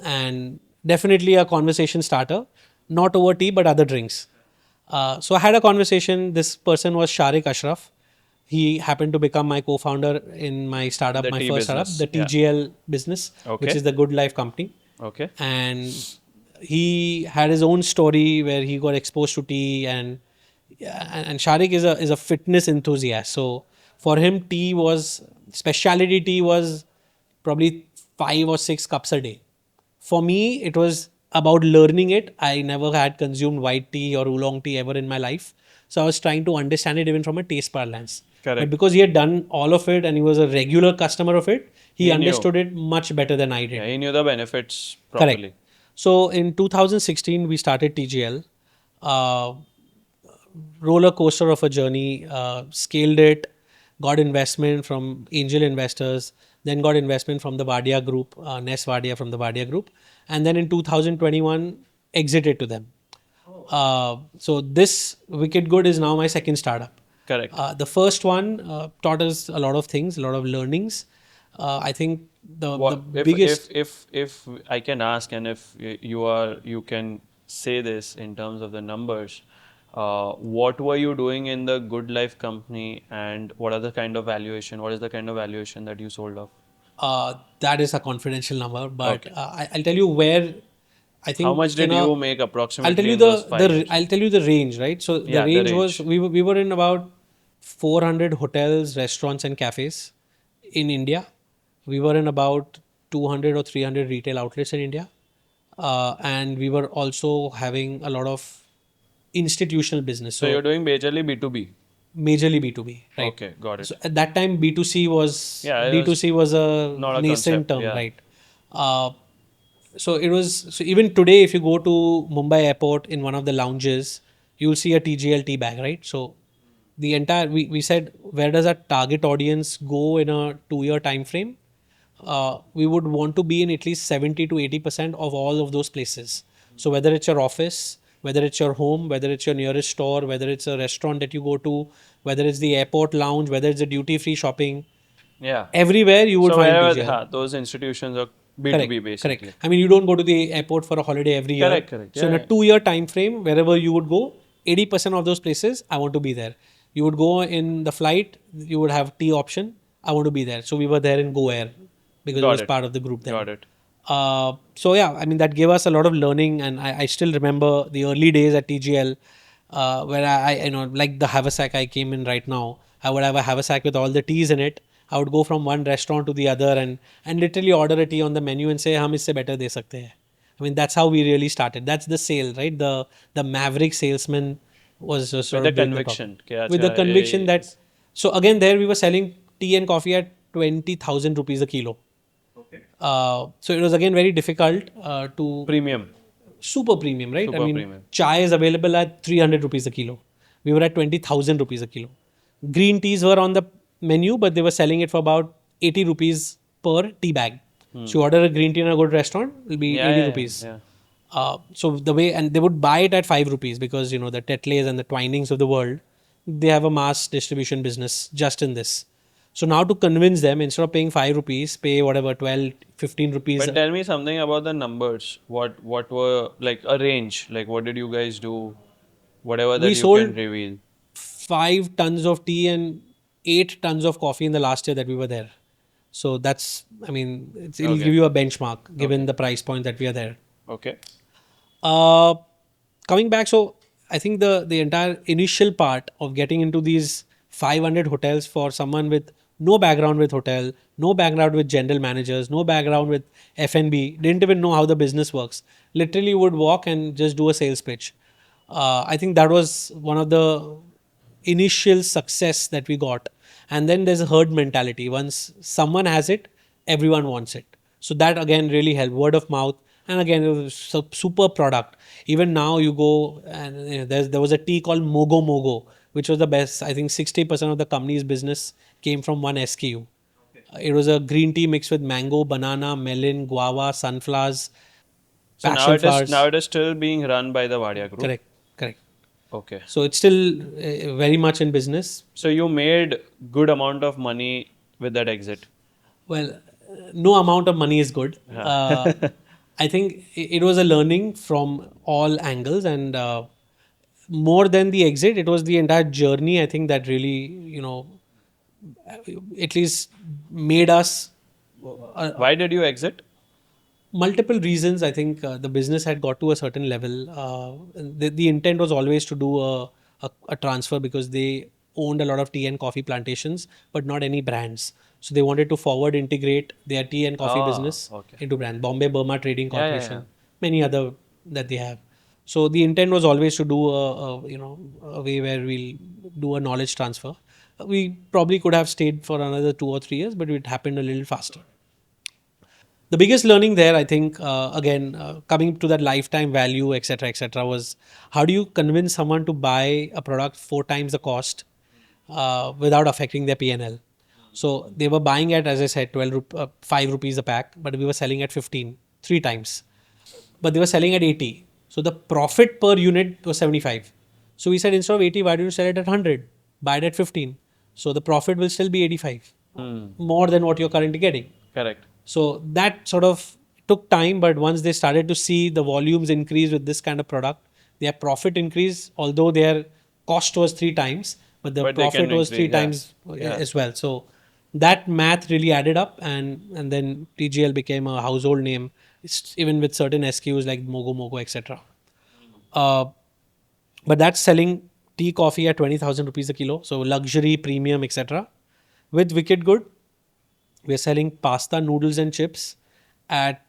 And definitely a conversation starter, not over tea, but other drinks. So I had a conversation. This person was Sharik Ashraf. He happened to become my co-founder in my startup, The my tea first startup, business. the Yeah. TGL business, which Okay. is the Good Life company. Okay. And he had his own story where he got exposed to tea, and and Sharik is a fitness enthusiast. So for him, tea was specialty tea was probably 5 or 6 cups a day. For me, it was about learning it. I never had consumed white tea or oolong tea ever in my life. So I was trying to understand it even from a taste parlance. But Correct. because he had done all of it and he was a regular customer of it, he He knew. understood it much better than I Yeah, did. he knew the benefits Correct. properly. So in 2016, we started TGL. Uh, Roller coaster of a journey, scaled it. got investment from angel investors, then got investment from the Wadia Group, Ness Wadia from the Wadia Group, and then in 2021 exited to them. So this Wicked Good is now my second startup. Correct. The first one taught us a lot of things, a lot of learnings. I think the What if biggest I can ask, and if you can say this in terms of the numbers, what were you doing in the Good Life company, and what are the kind of valuation? What is the kind of valuation that you sold off? that is a confidential number, but Okay. I'll tell you where I How think much in did a you make I'll tell approximately you in those 5 years? I'll tell you the range, right? So the Yeah, the range was range. we were in about 400 hotels, restaurants, and cafes in India. We were in about 200 or 300 retail outlets in India, and we were also having a lot of institutional business. So you're So doing majorly B2B. majorly B2B, right? Okay, got So it. at that time, B2C was Yeah, it was B2C was a not a nascent concept. term, Yeah. right? Uh, so it was so even today, if you go to Mumbai airport in one of the lounges, you'll see a TGL tea bag, right? So the entire we said where does our target audience go in a 2 year time frame? We would want to be in at least 70 to 80% of all of those places. So whether it's your office, whether it's your home, whether it's your nearest store, whether it's a restaurant that you go to, whether it's the airport lounge, whether it's a duty free shopping, Yeah. everywhere you would So find wherever TGL. those institutions are B2B Correct, correct. basically. I mean, you don't go to the airport for a holiday every year. Correct, correct. So in a Yeah. 2 year time frame, wherever you would go, 80% of those places, I want to be there. You would go in the flight, you would have tea option. I want to be there. So we were there in Go Air because it Got was it. part of the group then. Got it. So yeah, I mean that gave us a lot of learning, and I still remember the early days at TGL, where you know like the haversack I came in right now. I would have a haversack with all the teas in it. I would go from one restaurant to the other and literally order a tea on the menu and say हम इससे better दे सकते हैं. I mean that's how we really started. That's the sale, right? The maverick salesman was just With sort the of doing the talking conviction. कि with the अच्छा, conviction that. yes. So again, there we were selling tea and coffee at 20,000 rupees a kilo. So it was again very difficult to Premium. super premium, right? I Super mean, premium. chai is available at 300 rupees a kilo. We were at 20,000 rupees a kilo. Green teas were on the menu, but they were selling it for about 80 rupees per tea bag. So you order a green tea in a good restaurant, it'll be Yeah, 80 yeah, rupees. yeah. So the way, and they would buy it at 5 rupees because, you know, the Tetleys and the Twinings of the world, they have a mass distribution business just in this. So now to convince them, instead of paying 5 rupees, pay whatever, 12, 15 rupees. But tell me something about the numbers. What were like a range? Like what did you guys do? Whatever We that you can sold reveal. 5 tons of tea and 8 tons of coffee in the last year that we were there. So that's, I mean, it'll Okay. give you a benchmark given Okay. the price point that we are there. Okay. Uh, Coming back, so I think the entire initial part of getting into these 500 hotels for someone with no background with hotel, no background with general managers, no background with F&B, didn't even know how the business works. Literally would walk and just do a sales pitch. I think that was one of the initial success that we got. And then there's a herd mentality. Once someone has it, everyone wants it. So that again really helped. Word of mouth. And again, it was a super product. Even now you go and you know, there was a tea called Mogo Mogo, which was the best. I think 60% of the company's business came from one SKU. It was a green tea mixed with mango, banana, melon, guava, sunflowers, So passion now flowers. it is still being run by the Vadia Group. Correct, correct. Okay. So it's still very much in business. So you made good amount of money with that exit. Well, no amount of money is good. Yeah. I think it was a learning from all angles, and more than the exit, it was the entire journey. I think that really, you know, at least made us Why did you exit? multiple reasons. I think the business had got to a certain level. The intent was always to do a transfer because they owned a lot of tea and coffee plantations, but not any brands. So they wanted to forward integrate their tea and coffee Oh, business okay. into brand. Bombay Burma Trading Yeah, yeah, yeah. Corporation, many other that they have. So the intent was always to do a way where we'll do a knowledge transfer. We probably could have stayed for another 2 or 3 years, but it happened a little faster. The biggest learning there, I think, again, coming to that lifetime value, etc., etc., was how do you convince someone to buy a product 4 times the cost without affecting their P&L. So they were buying at, as I said, 5 rupees a pack, but we were selling at 15, three times. But they were selling at 80. So the profit per unit was 75. So we said, instead of 80, why do you sell it at 100? Buy it at 15. So the profit will still be 85, more than what you're currently getting. Correct. So that sort of took time, but once they started to see the volumes increase with this kind of product, their profit increase, although their cost was three times, but the But they can profit was three increase, yeah. times Yeah. as well. So that math really added up, and then TGL became a household name, even with certain SKUs like Mogo Mogo, etc. Uh, but that's selling tea, coffee at 20,000 rupees a kilo, so luxury, premium, etc. With Wicked Good, we're selling pasta, noodles, and chips at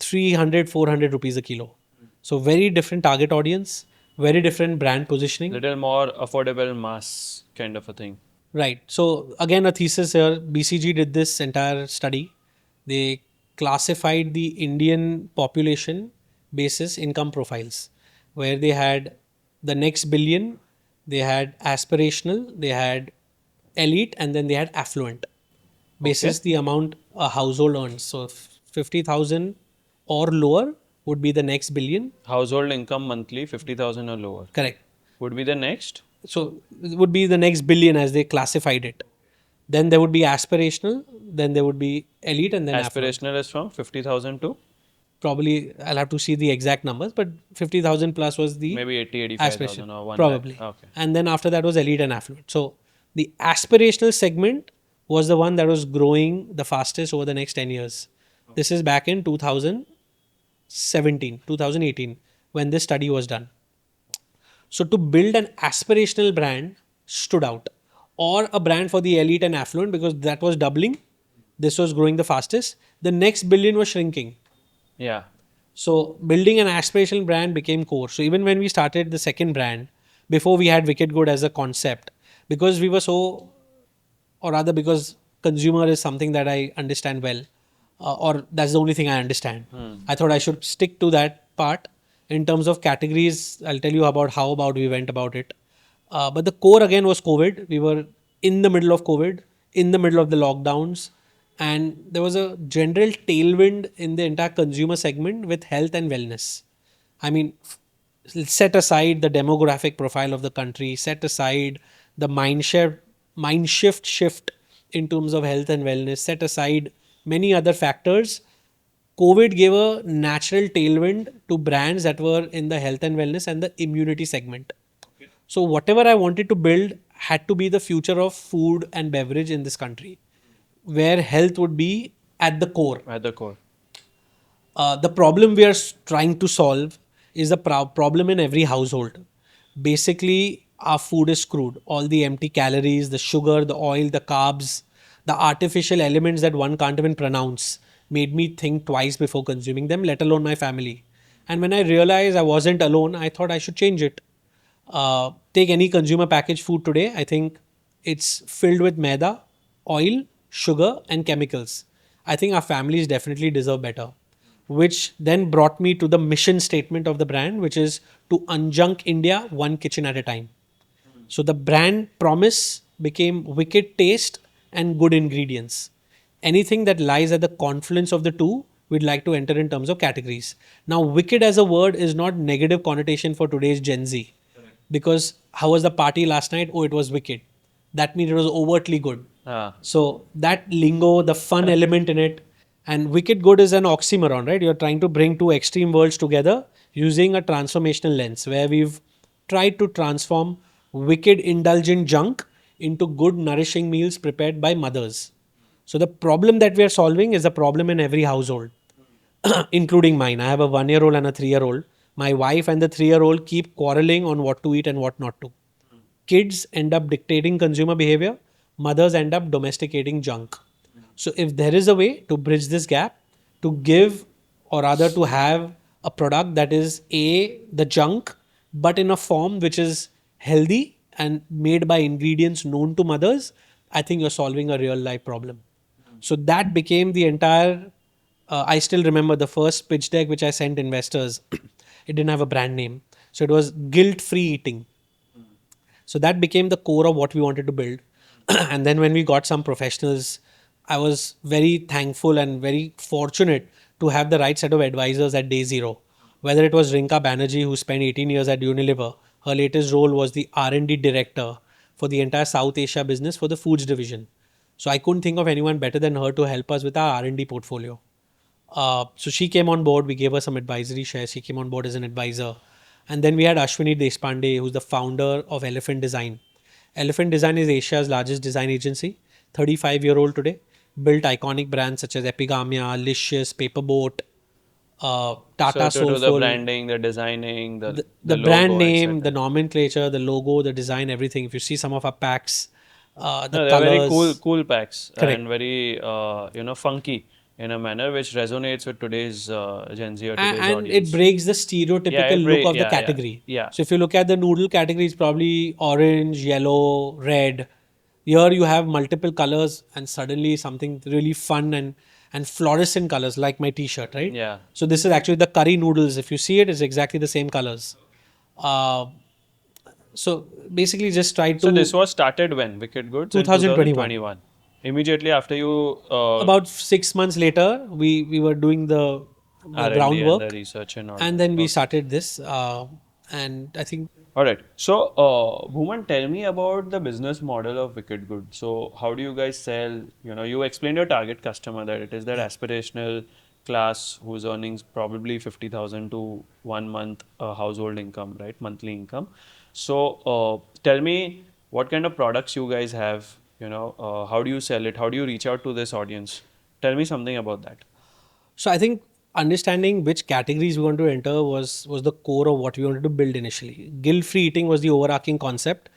300, 400 rupees a kilo. So very different target audience, very different brand positioning. Little more affordable mass kind of a thing. Right. So again, a thesis here. BCG did this entire study. They classified the Indian population basis income profiles, where they had the next billion, they had aspirational, they had elite, and then they had affluent. Basis the amount a household earns. So 50,000 or lower would be the next billion. Household income monthly 50,000 or lower Correct. would be the next. So it would be the next billion as they classified it. Then there would be aspirational, then there would be elite, and then affluent. Aspirational is from 50,000 to Probably I'll have to see the exact numbers, but 50,000 plus was the maybe 80, 85,000 aspiration. or 1 Probably. lakh. Okay. And then after that was elite and affluent. So the aspirational segment was the one that was growing the fastest over the next 10 years. This is back in 2017, 2018, when this study was done. So to build an aspirational brand stood out, or a brand for the elite and affluent, because that was doubling. This was growing the fastest. The next billion was shrinking. Yeah. So building an aspirational brand became core. So even when we started the second brand, before we had Wicked Good as a concept, because we were so, or rather because consumer is something that I understand well, or that's the only thing I understand. I thought I should stick to that part. In terms of categories, I'll tell you about we went about it. But the core again was COVID. We were in the middle of COVID, in the middle of the lockdowns, and there was a general tailwind in the entire consumer segment with health and wellness. I mean, set aside the demographic profile of the country, set aside the mind shift in terms of health and wellness, set aside many other factors. COVID gave a natural tailwind to brands that were in the health and wellness and the immunity segment. So whatever I wanted to build had to be the future of food and beverage in this country, where health would be at the core. At the core. The problem we are trying to solve is the problem in every household. Basically, our food is screwed. All the empty calories, the sugar, the oil, the carbs, the artificial elements that one can't even pronounce made me think twice before consuming them, let alone my family. And when I realized I wasn't alone, I thought I should change it. Take any consumer packaged food today, I think it's filled with maida, oil, sugar, and chemicals. I think our families definitely deserve better. Which then brought me to the mission statement of the brand, which is to unjunk India one kitchen at a time. So the brand promise became wicked taste and good ingredients. Anything that lies at the confluence of the two, we'd like to enter in terms of categories. Now, wicked as a word is not negative connotation for today's Gen Z. Because how was the party last night? Oh, it was wicked. That means it was overtly good. Ah. So that lingo, the fun element in it, and wicked good is an oxymoron, right? You're trying to bring two extreme worlds together using a transformational lens, where we've tried to transform wicked indulgent junk into good nourishing meals prepared by mothers. So the problem that we are solving is a problem in every household, including mine. I have a 1 year old and a 3 year old. My wife and the 3 year old keep quarreling on what to eat and what not to. Kids end up dictating consumer behavior, mothers end up domesticating junk. So, if there is a way to bridge this gap, to give or rather to have a product that is the junk, but in a form which is healthy and made by ingredients known to mothers, I think you're solving a real life problem. So, that became the entire. I still remember the first pitch deck which I sent investors. It didn't have a brand name. So, it was guilt free eating. So that became the core of what we wanted to build. And then when we got some professionals, I was very thankful and very fortunate to have the right set of advisors at day zero. Whether it was Rinka Banerjee, who spent 18 years at Unilever, her latest role was the R&D director for the entire South Asia business for the foods division. So I couldn't think of anyone better than her to help us with our R&D portfolio. So she came on board. We gave her some advisory shares. She came on board as an advisor. And then we had Ashwini Deshpande, who's the founder of Elephant Design. Elephant Design is Asia's largest design agency, 35-year-old today. Built iconic brands such as Epigamia, Licious, Paperboat, So Tata to do the Soulful. branding, the designing, the The brand logo, name, the etc. nomenclature, the logo, the design, everything. If you see some of our packs, the No, they're very cool, colors, cool packs correct. and very funky in a manner which resonates with today's Gen Z or today's And it audience. breaks the Yeah, stereotypical look of the yeah, category. yeah. So if you look at the noodle category, it's probably orange, yellow, red. Here you have multiple colors and suddenly something really fun and fluorescent colors like my t-shirt, right? Yeah. So this is actually the curry noodles. If you see it, it's exactly the same colors. Uh, so basically just try So this to was started when Wicked Goods in 2021. 2021. Immediately after you About 6 months later, we were doing the R&D and the groundwork, research and all and that. then we Okay. started this. And I think All right. So, Bhuman, tell me about the business model of Wicked Good. So, how do you guys sell? You explained your target customer that it is that aspirational class whose earnings probably 50,000 to 1 month household income, right? Monthly income. So, tell me what kind of products you guys have. How do you sell it? How do you reach out to this audience? Tell me something about that. so. I think understanding which categories we want to enter was the core of what we wanted to build initially. Guilt-free eating was the overarching concept.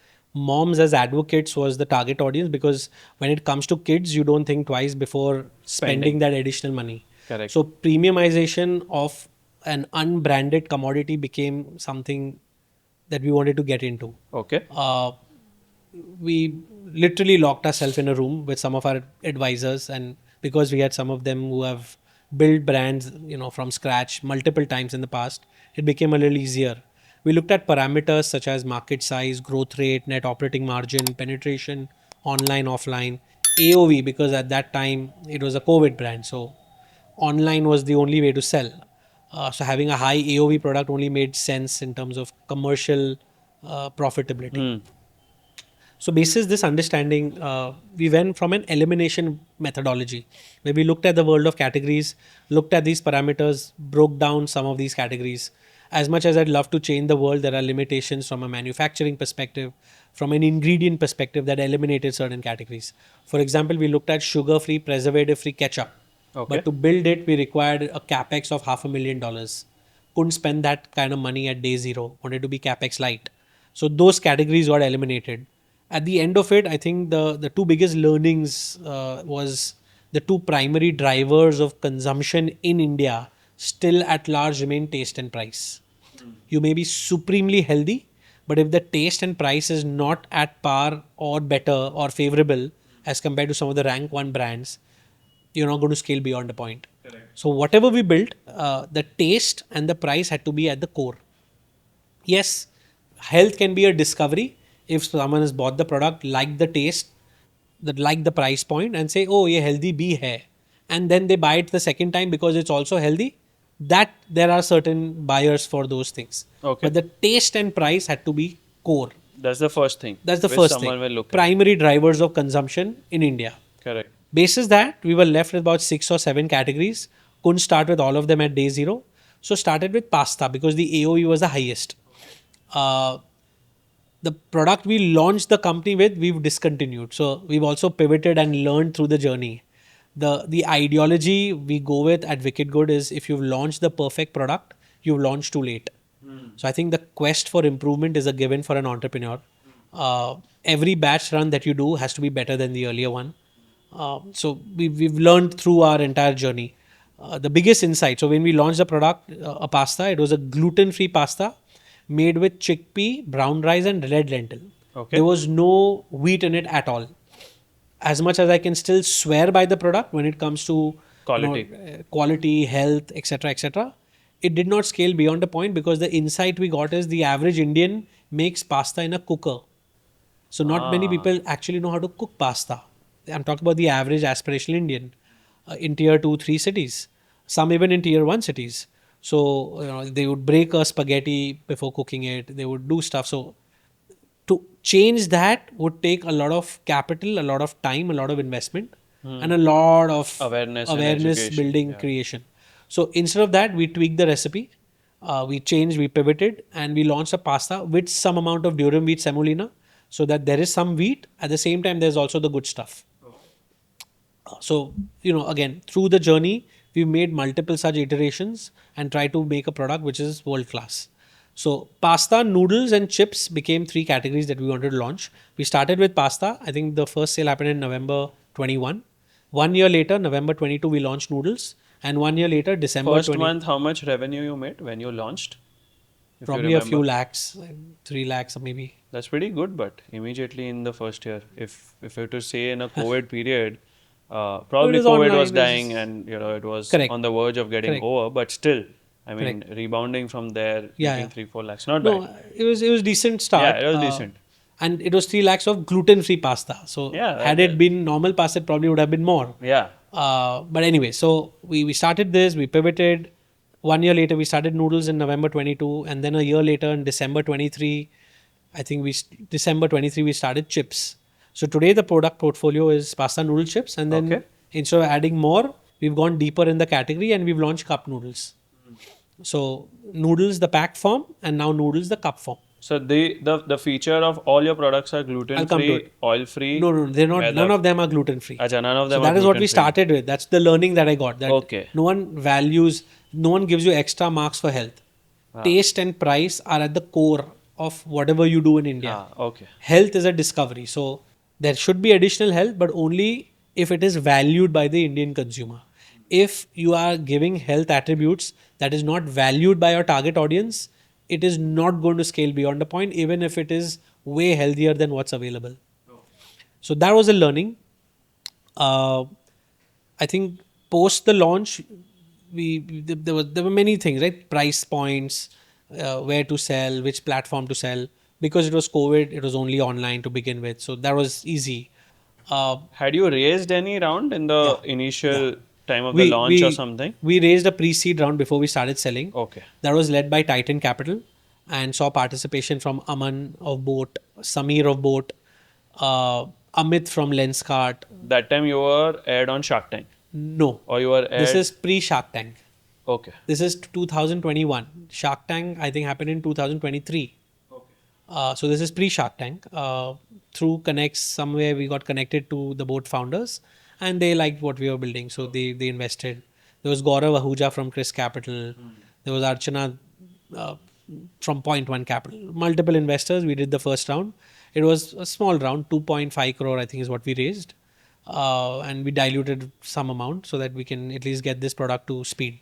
Moms as advocates was the target audience because when it comes to kids, you don't think twice before spending Spending. that additional money. Correct. So premiumization of an unbranded commodity became something that we wanted to get into. Okay. We literally locked ourselves in a room with some of our advisors, and because we had some of them who have built brands from scratch multiple times in the past, it became a little easier. We looked at parameters such as market size, growth rate, net operating margin, penetration, online, offline, AOV, because at that time it was a COVID brand, so online was the only way to sell. So having a high AOV product only made sense in terms of commercial profitability. Hmm. So, basis this understanding, we went from an elimination methodology where we looked at the world of categories, looked at these parameters, broke down some of these categories. As much as I'd love to change the world, there are limitations from a manufacturing perspective, from an ingredient perspective that eliminated certain categories. For example, we looked at sugar free, preservative free ketchup. Okay. But to build it, we required a capex of $500,000. Couldn't spend that kind of money at day zero. Wanted to be capex light. So those categories got eliminated. At the end of it, I think the two biggest learnings was the two primary drivers of consumption in India still at large remain taste and price. You may be supremely healthy, but if the taste and price is not at par or better or favorable as compared to some of the rank one brands, you're not going to scale beyond a point. Correct. So whatever we built, the taste and the price had to be at the core. Yes, health can be a discovery if someone has bought the product, like the taste, that like the price point, and say, "Oh, ये healthy bhi hai," and then they buy it the second time because it's also healthy. That there are certain buyers for those things, Okay. but the taste and price had to be core. That's the first thing That's the which first thing. someone will look at. Primary drivers of consumption in India. Correct. Basis that, we were left with about 6 or 7 categories. Couldn't start with all of them at day zero. So started with pasta because the AOE was the highest. Uh, the product we launched the company with, we've discontinued. So we've also pivoted and learned through the journey. The ideology we go with at Wicked Good is if you've launched the perfect product, you've launched too late. So I think the quest for improvement is a given for an entrepreneur. Every batch run that you do has to be better than the earlier one. So we've learned through our entire journey. The biggest insight. So when we launched the product, a pasta, it was a gluten-free pasta made with chickpea, brown rice, and red lentil. Okay. There was no wheat in it at all. As much as I can still swear by the product when it comes to Quality. quality, health, etc., etc., it did not scale beyond a point because the insight we got is the average Indian makes pasta in a cooker. So not many people actually know how to cook pasta. I'm talking about the average aspirational Indian in tier 2, 3 cities, some even in tier 1 cities. So they would break a spaghetti before cooking it. They would do stuff. So to change that would take a lot of capital, a lot of time, a lot of investment, and a lot of Awareness and awareness education. building Yeah. creation. So instead of that, we tweaked the recipe, we changed, we pivoted, and we launched a pasta with some amount of durum wheat semolina, so that there is some wheat. At the same time, there's also the good stuff. So, again, through the journey, we've made multiple such iterations and try to make a product which is world class. So, pasta, noodles, and chips became three categories that we wanted to launch. We started with pasta. I think the first sale happened in November 21. 1 year later, November 22, we launched noodles. And 1 year later, December First 20, month, how much revenue you made when you launched, if you probably a few remember? lakhs, like 3 lakhs or maybe. That's pretty good, but immediately in the first year, if you were to say in a COVID period, So it probably was COVID online. was dying and it was Correct. on the verge of getting Correct. over, but still, I mean, Correct. rebounding from there, Yeah, making yeah. 3-4 lakhs, not bad. No, it was decent Yeah, start. it was decent. And it was 3 lakhs of gluten-free pasta. So Yeah, had it been normal pasta, it probably would have been more. yeah. But anyway, so we started this, we pivoted. 1 year later, we started noodles in November 22, and then a year later, in December 23, I think December 23 we started chips. So today the product portfolio is pasta noodle chips, and then Okay. instead of adding more, we've gone deeper in the category and we've launched cup noodles. So noodles the pack form, and now noodles the cup form. So the feature of all your products are I'll come to gluten-free, it. oil-free. No, they're not. None of them are gluten free. Acha, none of So them are that is what we gluten-free. started with. That's the learning that I got. That Okay. no one values, no one gives you extra marks for health. Taste and price are at the core of whatever you do in India. Okay. Health is a discovery. So there should be additional health, but only if it is valued by the Indian consumer. If you are giving health attributes that is not valued by your target audience, it is not going to scale beyond a point, even if it is way healthier than what's available. So that was a learning. Uh, I think post the launch, there were many things, right? Price points, where to sell, which platform to sell. Because it was COVID, it was only online to begin with, so that was easy. Had you raised any round in Yeah, the yeah. initial time of the We launch or we something? we raised a pre-seed round before we started selling. Okay. That was led by Titan Capital and saw participation from Aman of Boat, Samir of Boat, Amit from Lenskart. That time you were aired on Shark Tank, No, or you were this aired. is pre-Shark Tank. Okay. This is 2021. Shark Tank, I think, happened in 2023. So this is pre-Shark Tank. Through connects, somewhere we got connected to the boat founders, and they liked what we were building, so they invested. There was Gaurav Ahuja from Chris Capital. There was Archana uh, from Point One Capital. Multiple investors. We did the first round. It was a small round, 2.5 crore, I think, is what we raised, and we diluted some amount so that we can at least get this product to speed.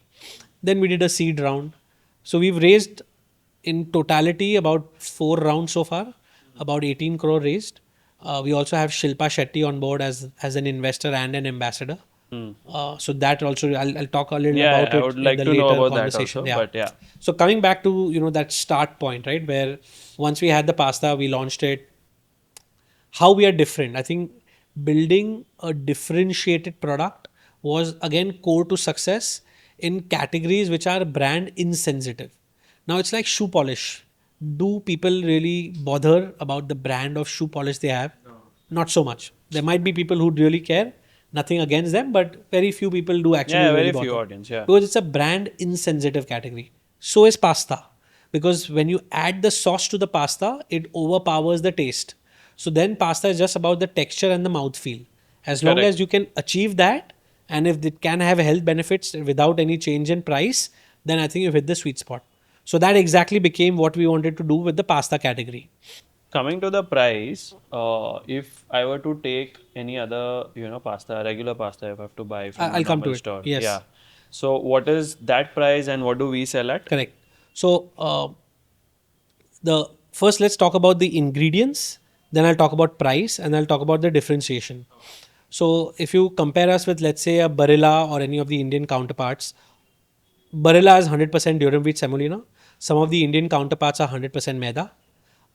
Then we did a seed round. So we've raised in totality about 4 rounds so far, about 18 crore raised. We also have Shilpa Shetty on board as an investor and an ambassador. So that also I'll talk a little Yeah, about I it would in like the to know later about that conversation. also. Yeah. But yeah, So coming back to that start point, right, where once we had the pasta, we launched it. How we are different, I think building a differentiated product was again core to success in categories which are brand insensitive. Now it's like shoe polish. Do people really bother about the brand of shoe polish they have? Not so much. There might be people who really care, nothing against them, but very few people do actually yeah, really very few bother, audience. Yeah. because it's a brand insensitive category. So is pasta, because when you add the sauce to the pasta, it overpowers the taste. So then pasta is just about the texture and the mouthfeel. As long Correct. as you can achieve that, and if it can have health benefits without any change in price, then I think you've hit the sweet spot. So that exactly became what we wanted to do with the pasta category. Coming to the price, if I were to take any other, pasta, regular pasta, if I have to buy from a I'll come to normal it. store, Yes, yeah. So what is that price and what do we sell at? correct. So the first, let's talk about the ingredients, then I'll talk about price, and I'll talk about the differentiation. So if you compare us with, let's say, a Barilla or any of the Indian counterparts, Barilla is 100% durum wheat semolina. Some of the Indian counterparts are 100% maida.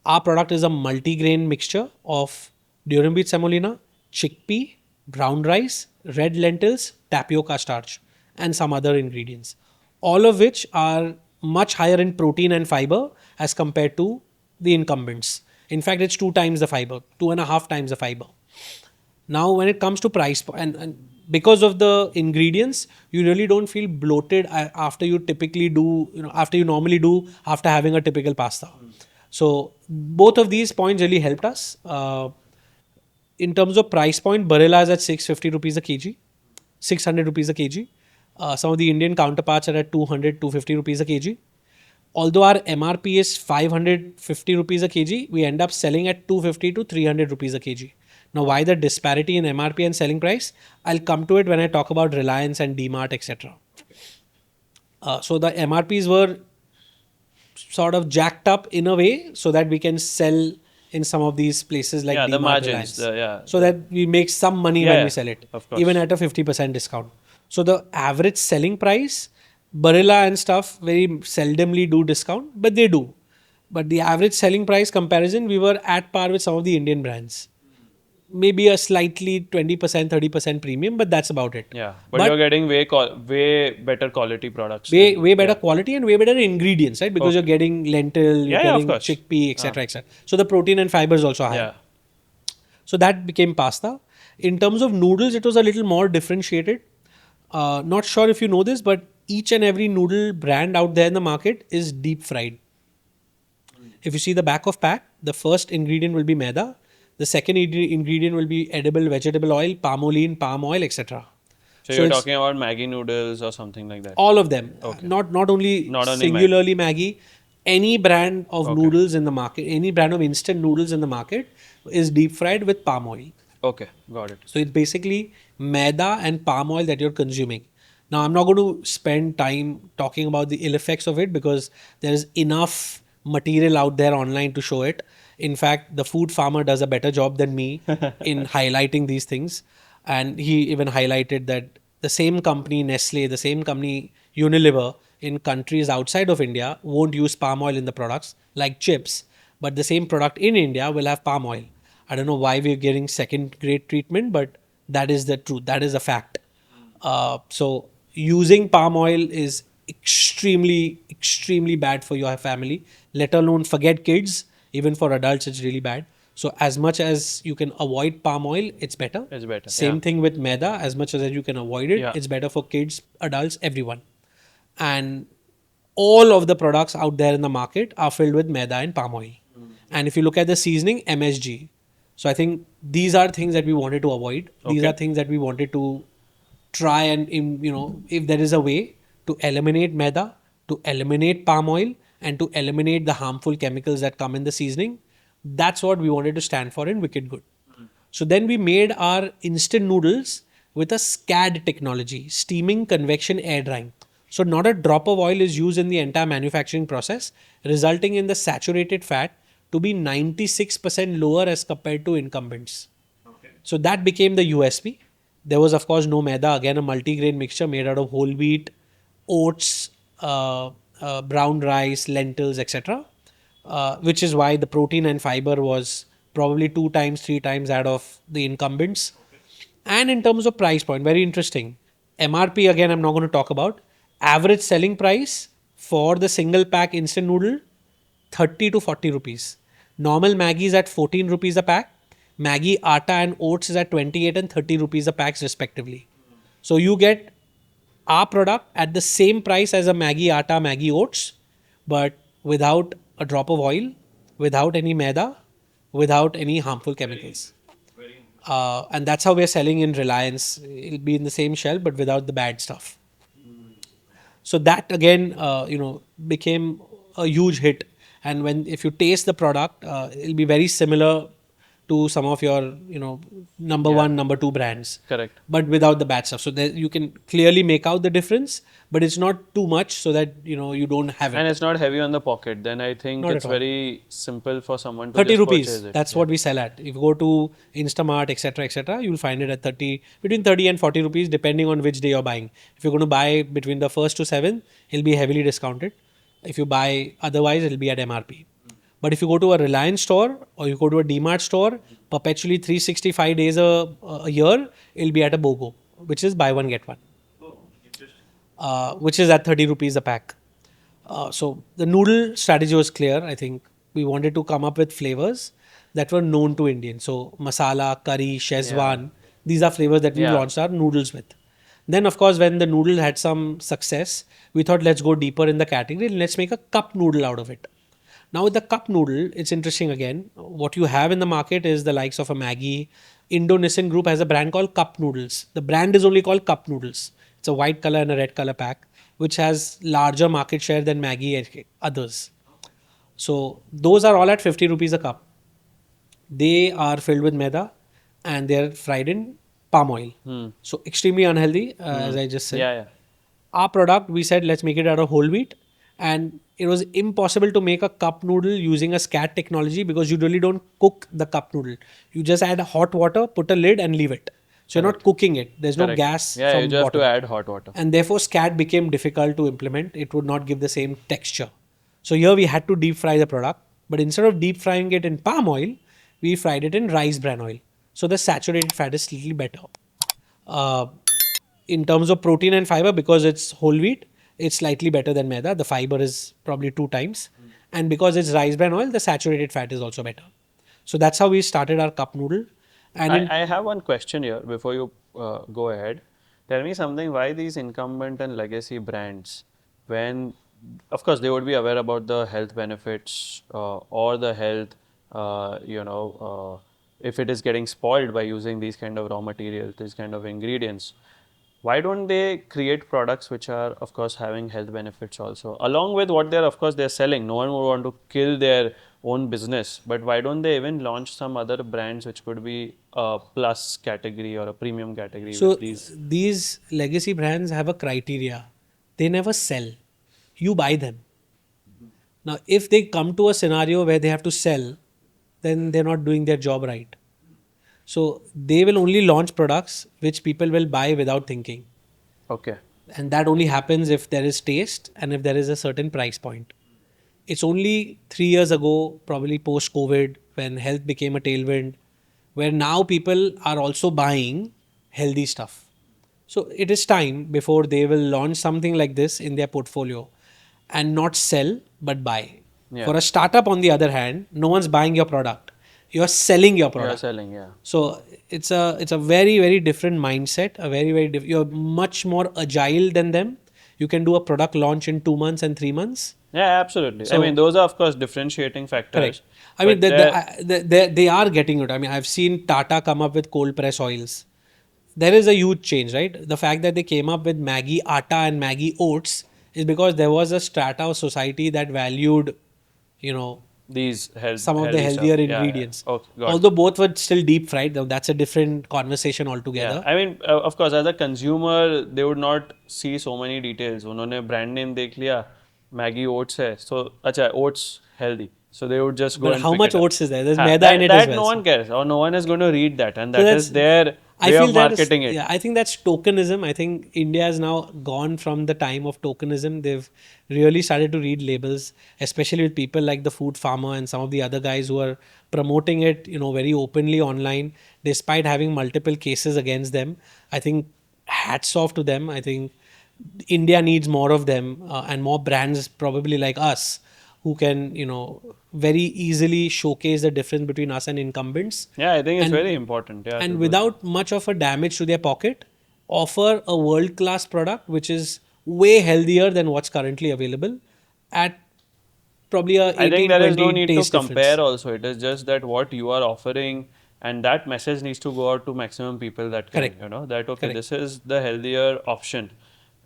Our product is a multi-grain mixture of durum wheat semolina, chickpea, brown rice, red lentils, tapioca starch, and some other ingredients. All of which are much higher in protein and fiber as compared to the incumbents. In fact, it's 2 times the fiber, 2.5 times the fiber. Now, when it comes to price, and because of the ingredients, you really don't feel bloated after you typically do, after you normally do after having a typical pasta. So, both of these points really helped us. In terms of price point, Barilla is at 650 rupees a kg, 600 rupees a kg. Some of the Indian counterparts are at 200, 250 rupees a kg. Although our MRP is 550 rupees a kg, we end up selling at 250 to 300 rupees a kg. Now, why the disparity in MRP and selling price? I'll come to it when I talk about Reliance and DMart, etc. So the MRPs were sort of jacked up in a way so that we can sell in some of these places like Yeah, the DMart, margins. Reliance, so that we make some money when we sell it, of course. even at a 50% discount. So the average selling price, Barilla and stuff very seldomly do discount, but they do. But the average selling price comparison, we were at par with some of the Indian brands. Maybe a slightly 20%, 30% premium, but that's about it. Yeah, but you're getting way better quality products. Way better quality and way better ingredients, right? Because you're getting lentil, you're Yeah, of getting course. chickpea, etc., etc. So the protein and fiber is also higher. Yeah. So that became pasta. In terms of noodles, it was a little more differentiated. Not sure if you know this, but each and every noodle brand out there in the market is deep fried. If you see the back of pack, the first ingredient will be maida. The second ingredient will be edible vegetable oil, palmolene, palm oil, etc. So you're talking about Maggi noodles or something like that? All of them. Not only singularly Maggi. Any brand of noodles in the market, any brand of instant noodles in the market is deep fried with palm oil. Okay, got it. So it's basically maida and palm oil that you're consuming. Now, I'm not going to spend time talking about the ill effects of it because there is enough material out there online to show it. In fact, the food farmer does a better job than me in highlighting these things. And he even highlighted that the same company, Nestle, the same company, Unilever, in countries outside of India won't use palm oil in the products like chips, but the same product in India will have palm oil. I don't know why we're getting second grade treatment, but that is the truth. That is a fact. So using palm oil is extremely bad for your family, let alone forget kids. Even for adults, it's really bad. So as much as you can avoid palm oil, it's better. It's better. Same thing with maida. As much as you can avoid it, it's better for kids, adults, everyone. And all of the products out there in the market are filled with maida and palm oil. And if you look at the seasoning, MSG. So I think these are things that we wanted to avoid. These are things that we wanted to try and, if there is a way to eliminate maida, to eliminate palm oil, and to eliminate the harmful chemicals that come in the seasoning, that's what we wanted to stand for in WickedGud. So then we made our instant noodles with a SCAD technology, steaming, convection, air drying. So not a drop of oil is used in the entire manufacturing process, resulting in the saturated fat to be 96% lower as compared to incumbents. So that became the USP. There was, of course, no maida, again, a multi-grain mixture made out of whole wheat, oats, brown rice, lentils, etc. Which is why the protein and fiber was probably 2 times, 3 times that of the incumbents. And in terms of price point, very interesting. MRP, again, I'm not going to talk about. Average selling price for the single pack instant noodle, 30 to 40 rupees. Normal Maggi is at 14 rupees a pack. Maggi atta and oats is at 28 and 30 rupees a pack respectively. So you get our product at the same price as a Maggi atta, Maggi oats, but without a drop of oil, without any maida, without any harmful chemicals. And that's how we're selling in Reliance. It'll be in the same shelf, but without the bad stuff. So that again, became a huge hit. And if you taste the product, it'll be very similar to some of your, number one, number two brands. Correct. But without the bad stuff. So you can clearly make out the difference, but it's not too much so that, you don't have it. And it's not heavy on the pocket. Then I think it's very simple for someone to 30 just rupees. Purchase it. That's what we sell at. If you go to Instamart, etc., you'll find it at between 30 and 40 rupees, depending on which day you're buying. If you're going to buy between the 1st to 7th, it'll be heavily discounted. If you buy otherwise, it'll be at MRP. But if you go to a Reliance store or you go to a DMart store, perpetually 365 days a year, it'll be at a BOGO, which is buy one, get one, which is at 30 rupees a pack. So the noodle strategy was clear. I think we wanted to come up with flavors that were known to Indians. So masala, curry, Yeah. Szechuan, these are flavors that we Yeah. launched our noodles with. Then, of course, when the noodle had some success, we thought let's go deeper in the category and let's make a cup noodle out of it. Now, with the cup noodle, it's interesting again. What you have in the market is the likes of a Maggi. Indonesian group has a brand called Cup Noodles. The brand is only called Cup Noodles. It's a white color and a red color pack, which has larger market share than Maggi and others. So, those are all at 50 rupees a cup. They are filled with maida and they're fried in palm oil. Hmm. So, extremely unhealthy, as Hmm. I just said. Yeah, yeah. Our product, we said let's make it out of whole wheat, and it was impossible to make a cup noodle using a SCAD technology because you really don't cook the cup noodle. You just add hot water, put a lid and leave it. So you're not Correct. cooking it. There's no Correct. gas Yeah, you from just have to bottom, add hot water. and therefore SCAD became difficult to implement. It would not give the same texture. So here we had to deep fry the product, but instead of deep frying it in palm oil, we fried it in rice bran oil. So the saturated fat is slightly better. Uh, in terms of protein and fiber, because it's whole wheat, it's slightly better than maida. The fiber is probably 2 times. And because it's rice bran oil, the saturated fat is also better. So that's how we started our cup noodle. And I have one question here before you go ahead. Tell me something, why these incumbent and legacy brands, when, of course, they would be aware about the health benefits or the health, if it is getting spoiled by using these kind of raw materials, these kind of ingredients, why don't they create products which are, of course, having health benefits also, along with what they're, of course, they're selling? No one would want to kill their own business, but why don't they even launch some other brands which could be a plus category or a premium category so with these? these legacy brands have a criteria. They never sell. You buy them. Now, if they come to a scenario where they have to sell, then they're not doing their job right. So they will only launch products which people will buy without thinking. Okay. And that only happens if there is taste and if there is a certain price point. It's only 3 years ago, probably post COVID, when health became a tailwind, where now people are also buying healthy stuff. So it is time before they will launch something like this in their portfolio and not sell but buy. Yeah. For a startup, on the other hand, no one's buying your product. You're selling your You're product. selling, yeah. So it's a very different mindset. A very you're much more agile than them. You can do a product launch in 2 months and 3 months. Yeah, absolutely. I mean, So those are, of course, differentiating correct. factors. I mean, But they're, they are getting it. I mean, I've seen Tata come up with cold press oils. There is a huge change, right? The fact that they came up with Maggi Atta and Maggi Oats is because there was a strata of society that valued, you know, these some of the healthy stuff. healthier Yeah, yeah. ingredients. Okay, got it. Although both were still deep fried, though that's a different conversation Yeah, altogether. I mean, of course, as a consumer, they would not see so many details. उन्होंने brand name देख लिया, Maggi oats है, so अच्छा oats healthy, so they would just go But and how pick much it up. oats is there? There's हाँ, maida in it as that well. no one cares, or no one is going to read that, and So that that's is their I way feel of that is marketing it. yeah, I think that's tokenism. I think India has now gone from the time of tokenism. They've really started to read labels, especially with people like the food farmer and some of the other guys who are promoting it, very openly online, despite having multiple cases against them. I think hats off to them. I think India needs more of them and more brands probably like us who can, very easily showcase the difference between us and incumbents Yeah, I think it's and very important. Yeah, to and do that. without much of a damage to their pocket, offer a world class product which is way healthier than what's currently available at probably a I think 18 there is no 20 need to taste compare difference. also. It is just that what you are offering, and that message needs to go out to maximum people that can, Correct. that okay, Correct. this is the healthier option.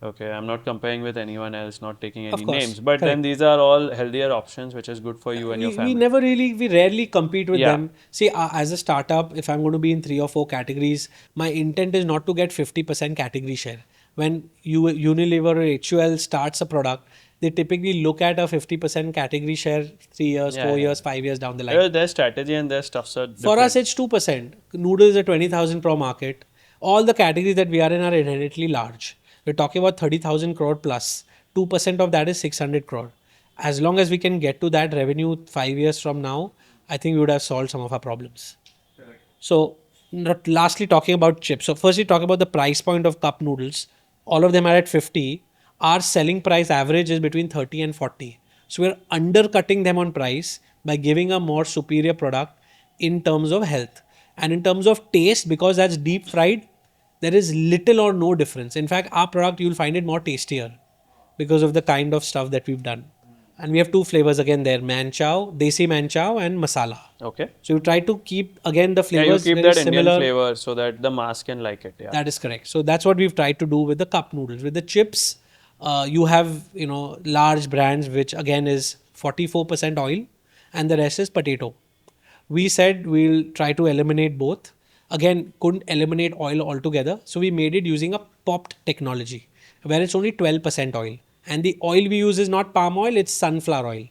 Okay, I'm not comparing with anyone else, not taking Of any names, course. but then Correct. these are all healthier options, which is good for you and your We family. never really, we rarely compete with Yeah, them. See, as a startup, if I'm going to be in 3 or 4 categories, my intent is not to get 50% category share. When Unilever or HUL starts a product, they typically look at a 50% category share 3 years, yeah, 4 years, yeah. 5 years down the line. Because their strategy and their stuffs are For us, different. it's 2%. Noodles are 20,000 crore market. All the categories that we are in are inherently large. We're talking about 30,000 crore plus. 2% of that is 600 crore. as long as we can get to that revenue 5 years from now, I think we would have solved some of our problems. So, not lastly, talking about chips. So, firstly, talk about the price point of cup noodles. All of them are at 50. Our selling price average is between 30 and 40. So, we're undercutting them on price by giving a more superior product in terms of health. And in terms of taste, because that's deep fried, there is little or no difference. In fact, our product, you'll find it more tastier because of the kind of stuff that we've done. And we have two flavors again there, manchow, desi manchow and masala. Okay. So you try to keep again the Yeah, you flavors keep very that Indian similar. flavor so that the mass can like it. Yeah. That is correct. So that's what we've tried to do with the cup noodles. With the chips, you have large brands which again is 44% oil, and the rest is potato. We said we'll try to eliminate both. Again, couldn't eliminate oil altogether, so we made it using a popped technology where it's only 12% oil, and the oil we use is not palm oil; it's sunflower oil.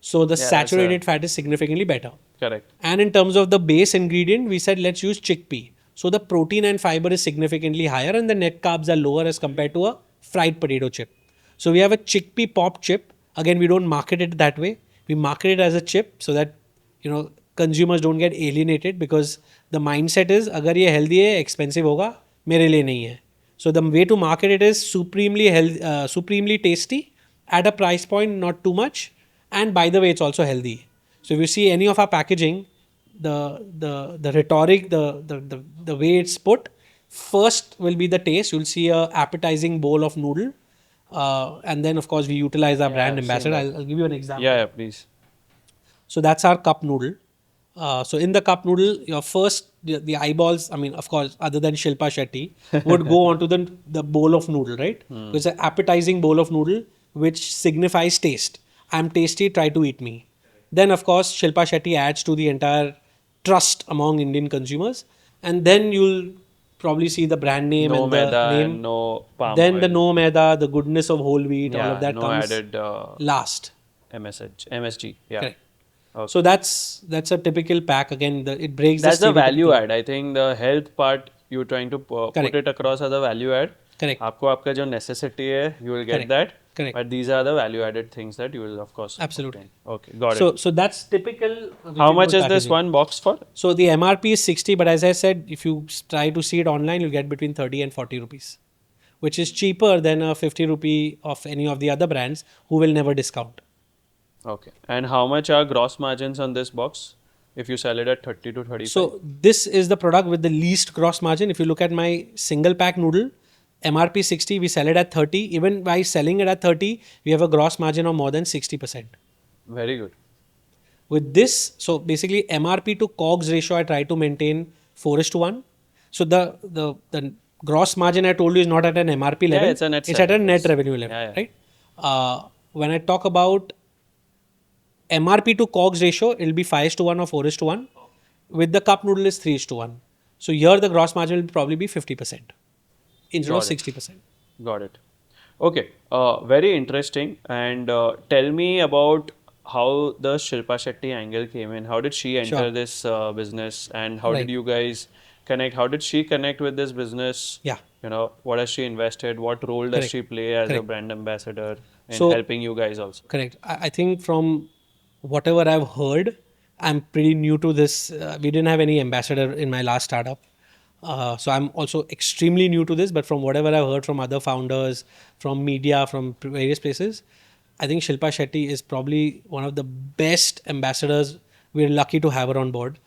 So the Yeah, that's saturated fat is significantly better. correct. And in terms of the base ingredient, we said let's use chickpea. So the protein and fiber is significantly higher and the net carbs are lower as compared to a fried potato chip. So we have a chickpea pop chip. Again, we don't market it that way. We market it as a chip so that consumers don't get alienated, because the mindset is अगर ये healthy है, expensive होगा, मेरे लिए नहीं है. So the way to market it is supremely tasty at a price point not too much, and by the way, it's also healthy. So if you see any of our packaging, the rhetoric, the way it's put, first will be the taste. You'll see a appetizing bowl of noodle, and then of course we utilize our Yeah, brand I've seen ambassador. that. I'll give you an example. Yeah, please. So that's our cup noodle. So in the cup noodle, your first the eyeballs. I mean, of course, other than Shilpa Shetty, would go onto the bowl of noodle, right? So it's an appetizing bowl of noodle which signifies taste. I'm tasty. Try to eat me. Then of course, Shilpa Shetty adds to the entire trust among Indian consumers, and then you'll probably see the brand name No and the maida name. and no palm Then the oil. no maida, the goodness of whole wheat, all of Yeah, that no comes added last. MSG. Yeah. Correct. Okay. So that's a typical pack. Again, it breaks That's the the value stereotypical. add. I think the health part you're trying to put Correct. it across as a value add. Correct. आपको आपका जो necessity है, you will get Correct. that. Correct. But these are the value added things that you will of course Absolutely. obtain. Okay, got So it. so that's typical. How much vegetable is this packaging. one box for? So the MRP is 60, but as I said, if you try to see it online, you'll get between 30 and 40 rupees, which is cheaper than a 50 rupee of any of the other brands who will never discount. Okay. And how much are gross margins on this box if you sell it at 30 to 35? So this is the product with the least gross margin. If you look at my single pack noodle, MRP 60, we sell it at 30. Even by selling it at 30, we have a gross margin of more than 60%. Very good. With this, so basically MRP to COGS ratio, I try to maintain 4:1. So the gross margin I told you is not at an MRP level. it's a net It's at a selling net price. revenue level, Yeah, yeah. right? When I talk about MRP to COGS ratio, it'll be 5:1 or 4:1. With the cup noodle is 3:1. So here the gross margin will probably be 50% instead of Got it. 60%. Got it. Okay. Very interesting. And tell me about how the Shilpa Shetty angle came in. How did she enter Sure. this business, and how did Right. you guys connect? How did she connect with this business? Yeah. What has she invested? What role does Correct. she play as a Correct. brand ambassador in So- helping you guys also? Correct. I think from whatever I've heard, I'm pretty new to this. We didn't have any ambassador in my last startup. So I'm also extremely new to this. But from whatever I've heard from other founders, from media, from various places, I think Shilpa Shetty is probably one of the best ambassadors. We're lucky to have her on board.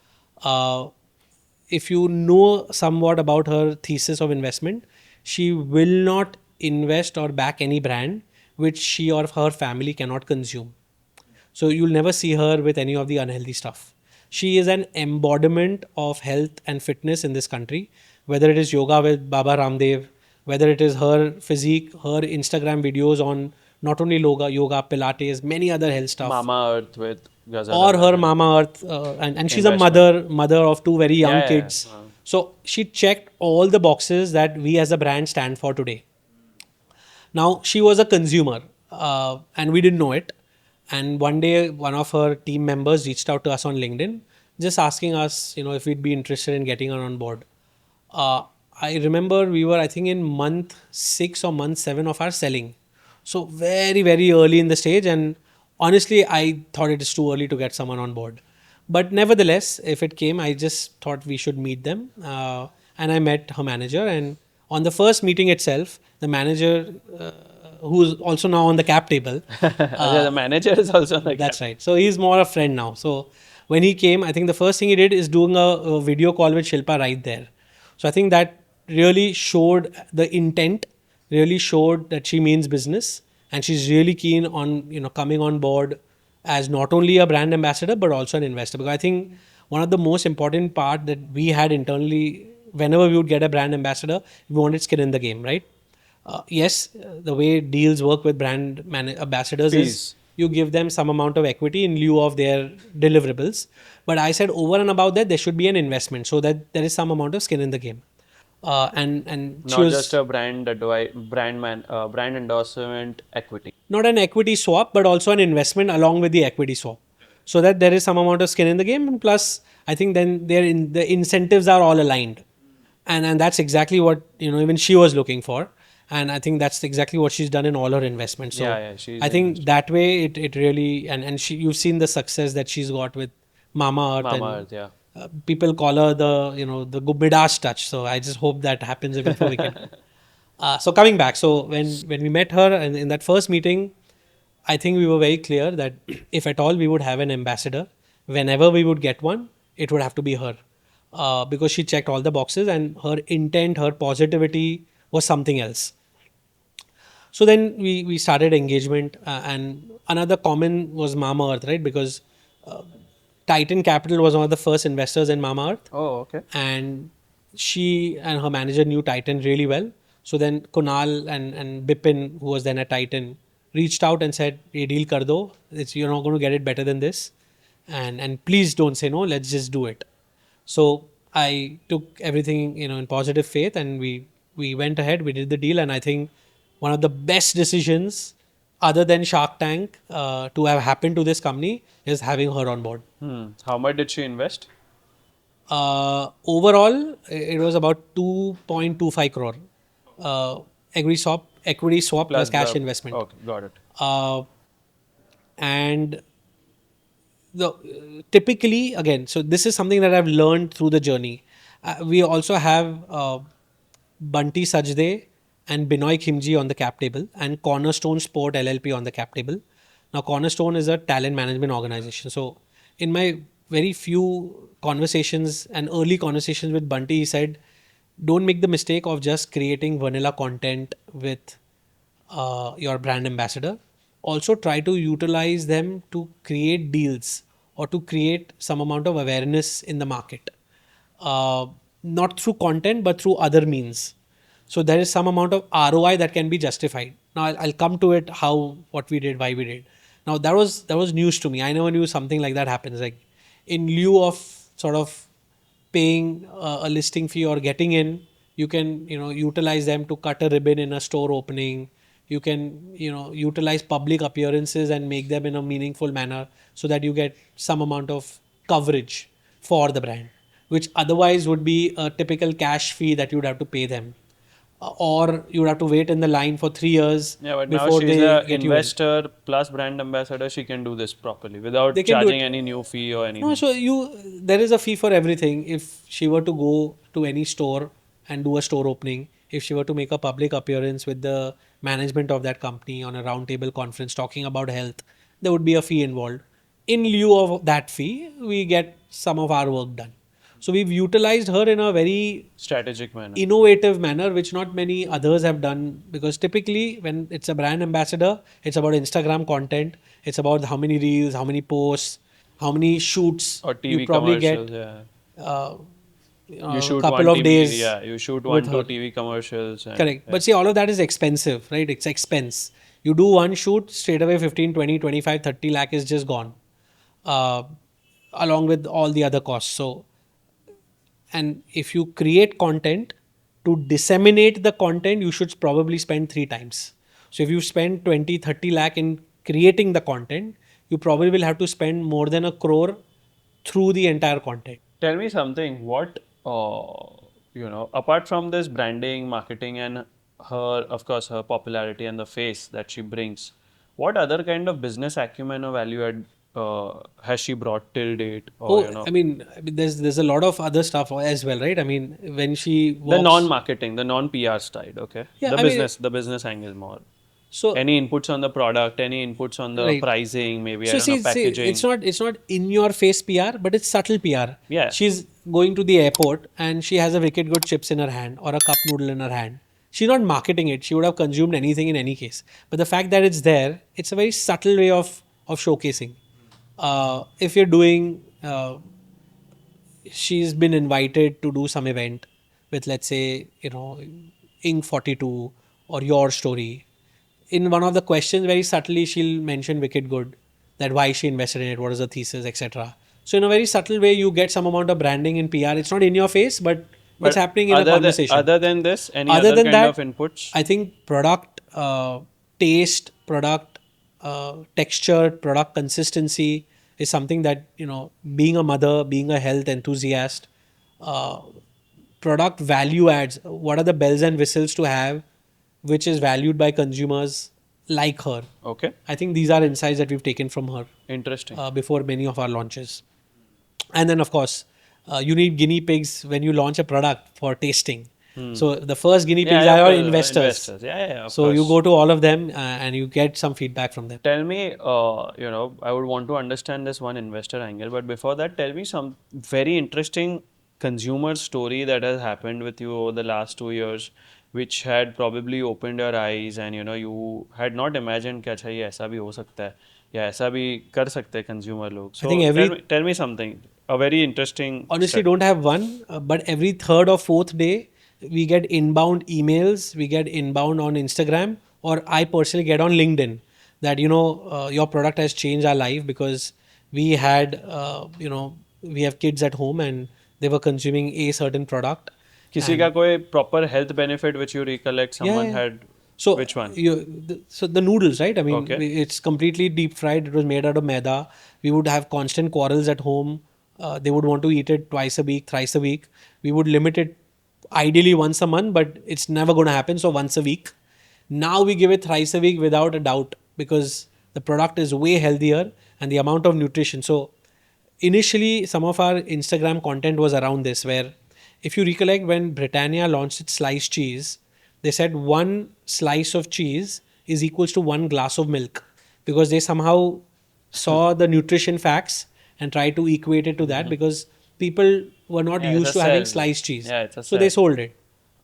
If you know somewhat about her thesis of investment, she will not invest or back any brand which she or her family cannot consume. So you'll never see her with any of the unhealthy stuff. She is an embodiment of health and fitness in this country, whether it is yoga with Baba Ramdev, whether it is her physique, her Instagram videos on not only yoga, Pilates, many other health stuff, Mama Earth with Ghazal or her Aladdin. Mama Earth, and she's a Investment. mother of two very young Yeah, yeah, kids. yeah. So she checked all the boxes that we as a brand stand for today. Now, she was a consumer and we didn't know it. And one day, one of her team members reached out to us on LinkedIn, just asking us, if we'd be interested in getting her on board. I remember we were, I think, in month 6 or month 7 of our selling. So very, very early in the stage. And honestly, I thought it is too early to get someone on board. But nevertheless, if it came, I just thought we should meet them. And I met her manager. And on the first meeting itself, the manager, who's also now on the cap table, The manager is also on the cap. that's right. So he's more a friend now. So when he came, I think the first thing he did is doing a video call with Shilpa right there. So I think that really showed the intent, really showed that she means business, and she's really keen on coming on board as not only a brand ambassador but also an investor. Because I think one of the most important part that we had internally, whenever we would get a brand ambassador, we wanted skin in the game, right? Yes, the way deals work with ambassadors Fees. is you give them some amount of equity in lieu of their deliverables. But I said over and above that, there should be an investment so that there is some amount of skin in the game. And she Not just was a brand endorsement equity. not an equity swap, but also an investment along with the equity swap, so that there is some amount of skin in the game. And plus, I think then the incentives are all aligned, and that's exactly what even she was looking for. And I think that's exactly what she's done in all her investments. So Yeah, she's I an think investor. that way it really and she you've seen the success that she's got with Mama Earth, Mama and Earth, yeah. people call her the the Midas touch. So I just hope that happens even for Wicked. So coming back, so when we met her and in that first meeting, I think we were very clear that if at all we would have an ambassador, whenever we would get one, it would have to be her, because she checked all the boxes and her intent, her positivity was something else. So then we started engagement, and another common was Mama Earth, right? Because Titan Capital was one of the first investors in Mama Earth, Oh, okay. and she and her manager knew Titan really well. So then Kunal and Bipin, who was then at Titan, reached out and said, "Ye deal kar do. You're not going to get it better than this, and please don't say no. Let's just do it." So I took everything in positive faith, and we went ahead. We did the deal, and I think one of the best decisions, other than Shark Tank, to have happened to this company is having her on board. How much did she invest? Overall, it was about 2.25 crore. Equity swap plus Plus cash the. investment. Okay, got it. Uh, and typically, again, so this is something that I've learned through the journey. We also have Bunty Sajde and Binoy Khimji on the cap table, and Cornerstone Sport LLP on the cap table. Now, Cornerstone is a talent management organization. So, in my very few conversations and early conversations with Bunty, he said, don't make the mistake of just creating vanilla content with your brand ambassador. Also, try to utilize them to create deals or to create some amount of awareness in the market, uh, not through content but through other means. So there is some amount of ROI that can be justified. Now I'll come to it, how, what we did, why we did. Now that was news to me. I never knew something like that happens. Like in lieu of sort of paying a listing fee or getting in, you can utilize them to cut a ribbon in a store opening. You can utilize public appearances and make them in a meaningful manner so that you get some amount of coverage for the brand, which otherwise would be a typical cash fee that you'd have to pay them, or you'd have to wait in the line for 3 years Yeah, but now before she's they a get you in. investor plus brand ambassador. She can do this properly without They can do charging it. any new fee or No, anything. so there is a fee for everything. If she were to go to any store and do a store opening, if she were to make a public appearance with the management of that company on a roundtable conference talking about health, there would be a fee involved. In lieu of that fee, we get some of our work done. So we've utilized her in a very Strategic manner. innovative manner, which not many others have done. Because typically, when it's a brand ambassador, it's about Instagram content, it's about how many reels, how many posts, how many shoots Or you TV probably commercials, get yeah. uh, You a shoot couple one of TV, days yeah. You shoot with one, two her. TV commercials, and Correct. yeah. But see, all of that is expensive, right? It's expense. You do one shoot, straight away 15, 20, 25, 30 lakh is just gone, uh, along with all the other costs. So, and if you create content, to disseminate the content, you should probably spend 3 times. So if you spend 20, 30 lakh in creating the content, you probably will have to spend more than a crore through the entire content. Tell me something. What, apart from this branding, marketing, and her, of course, her popularity and the face that she brings, What other kind of business acumen or value add has she brought till date? Or, Oh, I mean, there's a lot of other stuff as well, right? I mean, when she the walks, non-marketing, the non-PR side, okay? yeah, I mean, The business angle more. so Any inputs on the product, any inputs on the right. pricing, maybe, I So don't know, see, packaging. it's not in your face PR, but it's subtle PR. Yeah. She's going to the airport and she has a wicked good chips in her hand or a cup noodle in her hand. She's not marketing it. She would have consumed anything in any case. But the fact that it's there, it's a very subtle way of showcasing. If you're doing, she's been invited to do some event with, let's say, Ink 42 or Your Story. In one of the questions, very subtly, she'll mention Wicked Good, that why she invested in it, what is the thesis, etc. So in a very subtle way, you get some amount of branding in PR. It's not in your face, but it's But happening in a conversation. other than this, any Other other than kind of that, inputs? I think product taste, product texture, product consistency is something that, being a mother, being a health enthusiast, uh, product value adds. What are the bells and whistles to have, which is valued by consumers like her? Okay, I think these are insights that we've taken from her interesting. before many of our launches. And then, of course, you need guinea pigs when you launch a product for tasting. So the first guinea Yeah, pigs yeah, are of your course, investors. investors. Yeah, yeah, yeah, of So you course. go to all of them and you get some feedback from them. Tell me, I would want to understand this one investor angle, but before that, tell me some very interesting consumer story that has happened with you over the last 2 years, which had probably opened your eyes, and you had not imagined कि अच्छा ये ऐसा भी हो सकता है या ऐसा भी कर सकते हैं consumer लोग. I think So tell me something, a very interesting honestly step. don't have one, but every third or fourth day, we get inbound emails, we get inbound on Instagram, or I personally get on LinkedIn that, your product has changed our life because we had, we have kids at home and they were consuming a certain product. किसी का And कोई proper health benefit which you recollect yeah, someone yeah. had, So which one? so the noodles, right? I mean, Okay. it's completely deep fried. It was made out of maida. We would have constant quarrels at home. They would want to eat it twice a week, thrice a week. We would limit it ideally once a month, but it's never going to happen. So once a week. Now we give it thrice a week without a doubt because the product is way healthier and the amount of nutrition. So initially, some of our Instagram content was around this, where if you recollect when Britannia launched its sliced cheese, they said one slice of cheese is equals to one glass of milk because they somehow saw the nutrition facts and tried to equate it to that because people were not Yeah, it's a used to having sell. sliced cheese. Yeah, it's a So they sell. sold it.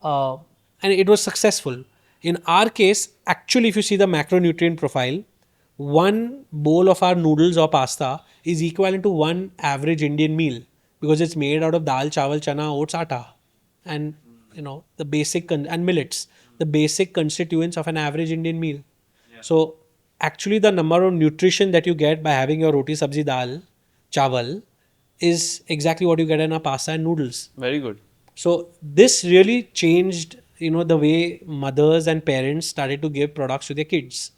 Uh, and it was successful. In our case, actually, if you see the macronutrient profile, one bowl of our noodles or pasta is equivalent to one average Indian meal because it's made out of dal, chawal, chana, oats, atta, and the basic and millets, the basic constituents of an average Indian meal. So actually, the number of nutrition that you get by having your roti, sabzi, dal, chawal is exactly what you get in a pasta and noodles. Very good. So this really changed, the way mothers and parents started to give products to their kids.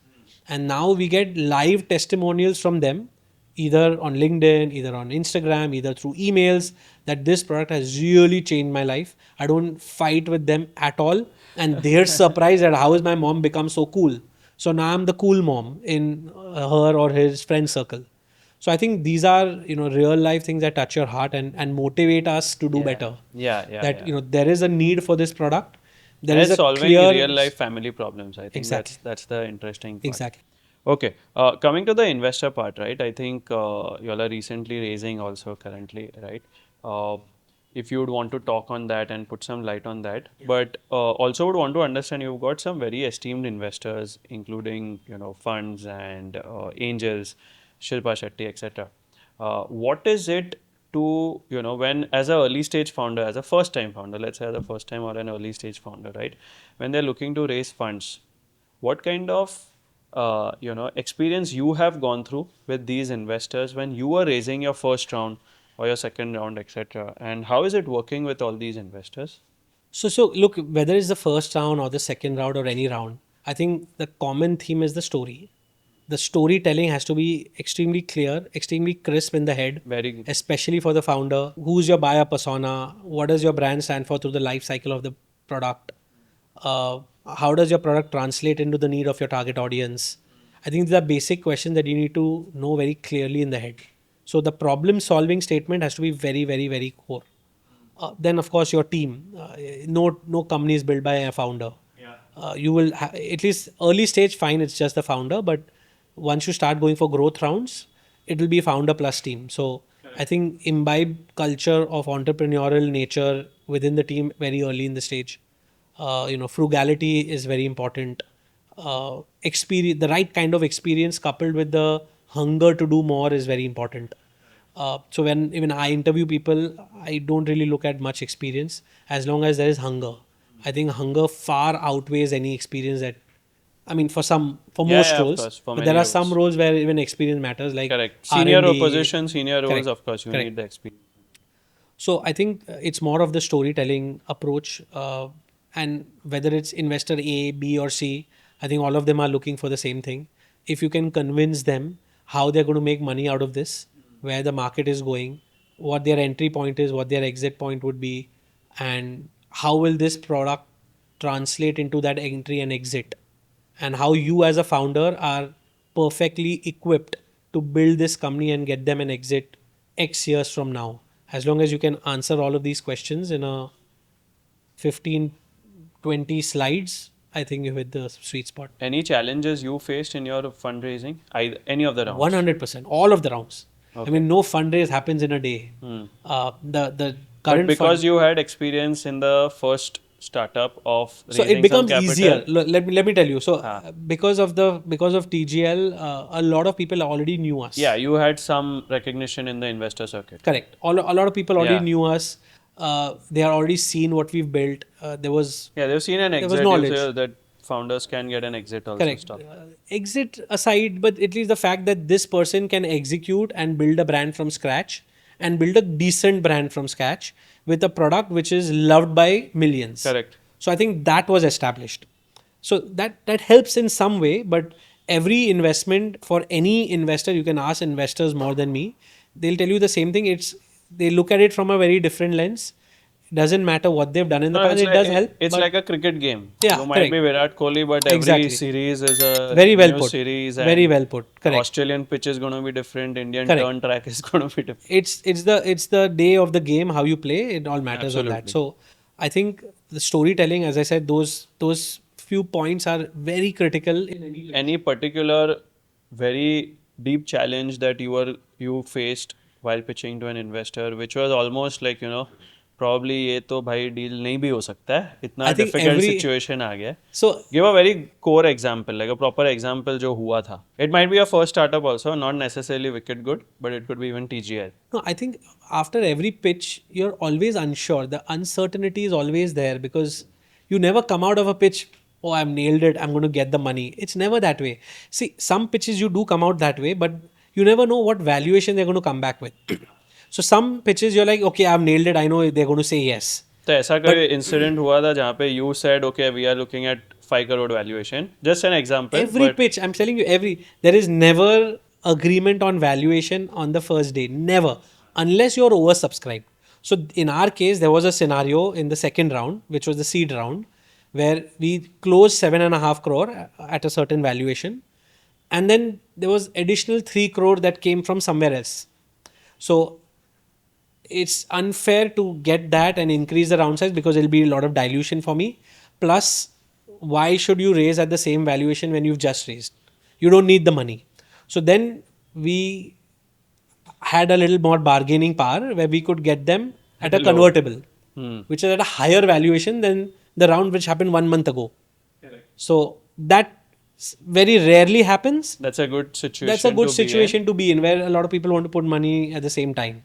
And now we get live testimonials from them, either on LinkedIn, either on Instagram, either through emails, that this product has really changed my life. I don't fight with them at all. And they're surprised at how has my mom become so cool. So now I'm the cool mom in her or his friend circle. So I think these are, real life things that touch your heart and motivate us to do Yeah. better. Yeah, yeah, That, yeah. there is a need for this product. There And is it's a solving clear real life family problems. I think exactly, that's the interesting part. exactly. Okay, coming to the investor part, right? I think you all are recently raising also currently, right? Uh, if you would want to talk on that and put some light on that, but also would want to understand you've got some very esteemed investors, including funds and angels, Shilpa Shetty, etc. What is it to when as a early stage founder, as a first time founder, let's say as a first time or an early stage founder, right? When they're looking to raise funds, what kind of experience you have gone through with these investors when you were raising your first round or your second round, etc., and how is it working with all these investors? So look, whether it's the first round or the second round or any round, I think the common theme is the story. The storytelling has to be extremely clear, extremely crisp in the head, Very good. especially for the founder. Who's your buyer persona? What does your brand stand for through the life cycle of the product? How does your product translate into the need of your target audience? I think these are basic questions that you need to know very clearly in the head. So the problem solving statement has to be very, very, very core. Then of course your team. No company is built by a founder. You will at least early stage, fine, it's just the founder, but once you start going for growth rounds, it will be founder plus team. So I think imbibe culture of entrepreneurial nature within the team very early in the stage. Frugality is very important. Experience, the right kind of experience coupled with the hunger to do more is very important. So when even I interview people, I don't really look at much experience as long as there is hunger. I think hunger far outweighs any experience that, I mean, for Yeah, most yeah, of roles, course, for but there many are some roles. roles where even experience matters, like Correct. R Senior and D. position, senior roles, Correct, of course, you correct. need the experience. So I think it's more of the storytelling approach, and whether it's investor A, B, or C, I think all of them are looking for the same thing. If you can convince them how they're going to make money out of this, where the market is going, what their entry point is, what their exit point would be, and how will this product translate into that entry and exit, and how you as a founder are perfectly equipped to build this company and get them an exit X years from now. As long as you can answer all of these questions in a 15, 20 slides, I think you hit the sweet spot. Any challenges you faced in your fundraising? Any of the rounds? 100%, all of the rounds. I Okay. mean, no fundraise happens in a day. Hmm. The But current because fund. you had experience in the first startup of So it raising some becomes capital, easier. Let me tell you. So huh. because of TGL, a lot of people already knew Yeah, us. you had some recognition in the investor circuit. Correct. A lot of people already Yeah. knew us. They are already seen what we've built. Yeah, they've seen an There was exit. You say knowledge. that founders can get an exit also Correct. stuff. Exit aside, but at least the fact that this person can execute and build a brand from scratch and build a decent brand from scratch with a product which is loved by millions. Correct. So I think that was established. So that helps in some way, but every investment for any investor, you can ask investors more than me, they'll tell you the same thing. They look at it from a very different lens. Doesn't matter what they've done in the No, past. It does help, it's but like a cricket game. yeah, You might correct. be Virat Kohli, but every Exactly. series is a Very well new put. series, Very and well put. Correct. Australian pitch is going to be different. Indian Correct. turn track is going to be different. It's the day of the game, how you play. It all matters on that. Absolutely. So I think the storytelling, as I said, those few points are very critical in any venture. Any particular very deep challenge that you faced while pitching to an investor, which was almost like probably ये तो भाई deal नहीं भी हो सकता है इतना I think difficult every situation आ गया है. so Give a very core example, like a proper example जो हुआ था. It might be a first startup also, not necessarily Wicked Good, but it could be even TGL. no, I think after every pitch, you're always unsure. The uncertainty is always there because you never come out of a pitch, oh, I've nailed it, I'm going to get the money. It's never that way. See, some pitches you do come out that way, but you never know what valuation they're going to come back with. So some pitches you're like, okay, I've nailed it, I know they're going to say yes. तो ऐसा But कोई incident हुआ था जहाँ पे you said okay we are looking at 5 crore valuation, just an example, every but pitch, I'm telling you, there is never agreement on valuation on the first day. Never. Unless you're oversubscribed. So in our case, there was a scenario in the second round, which was the seed round, where we closed 7.5 crore at a certain valuation. And then there was additional 3 crore that came from somewhere else. So it's unfair to get that and increase the round size because there'll be a lot of dilution for me. Plus, why should you raise at the same valuation when you've just raised? You don't need the money. So then we had a little more bargaining power where we could get them at a lower. convertible, Hmm. which is at a higher valuation than the round which happened 1 month ago. So that very rarely happens. That's a good situation. That's a good to be in. situation to be in where a lot of people want to put money at the same time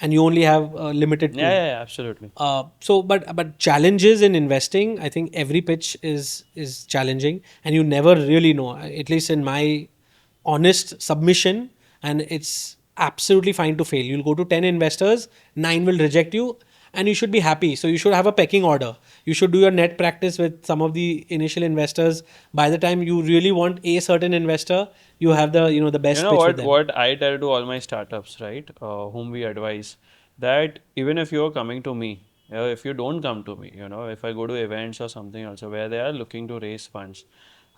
and you only have a limited pool. Yeah, absolutely. But challenges in investing, I think every pitch is challenging, and you never really know. At least in my honest submission, and it's absolutely fine to fail. You'll go to 10 investors, 9 will reject you, and you should be happy. So you should have a pecking order. You should do your net practice with some of the initial investors. By the time you really want a certain investor, you have the best You know pitch with what? them. What I tell to all my startups, right? Whom we advise, that even if you are coming to me, if you don't come to me, if I go to events or something also where they are looking to raise funds,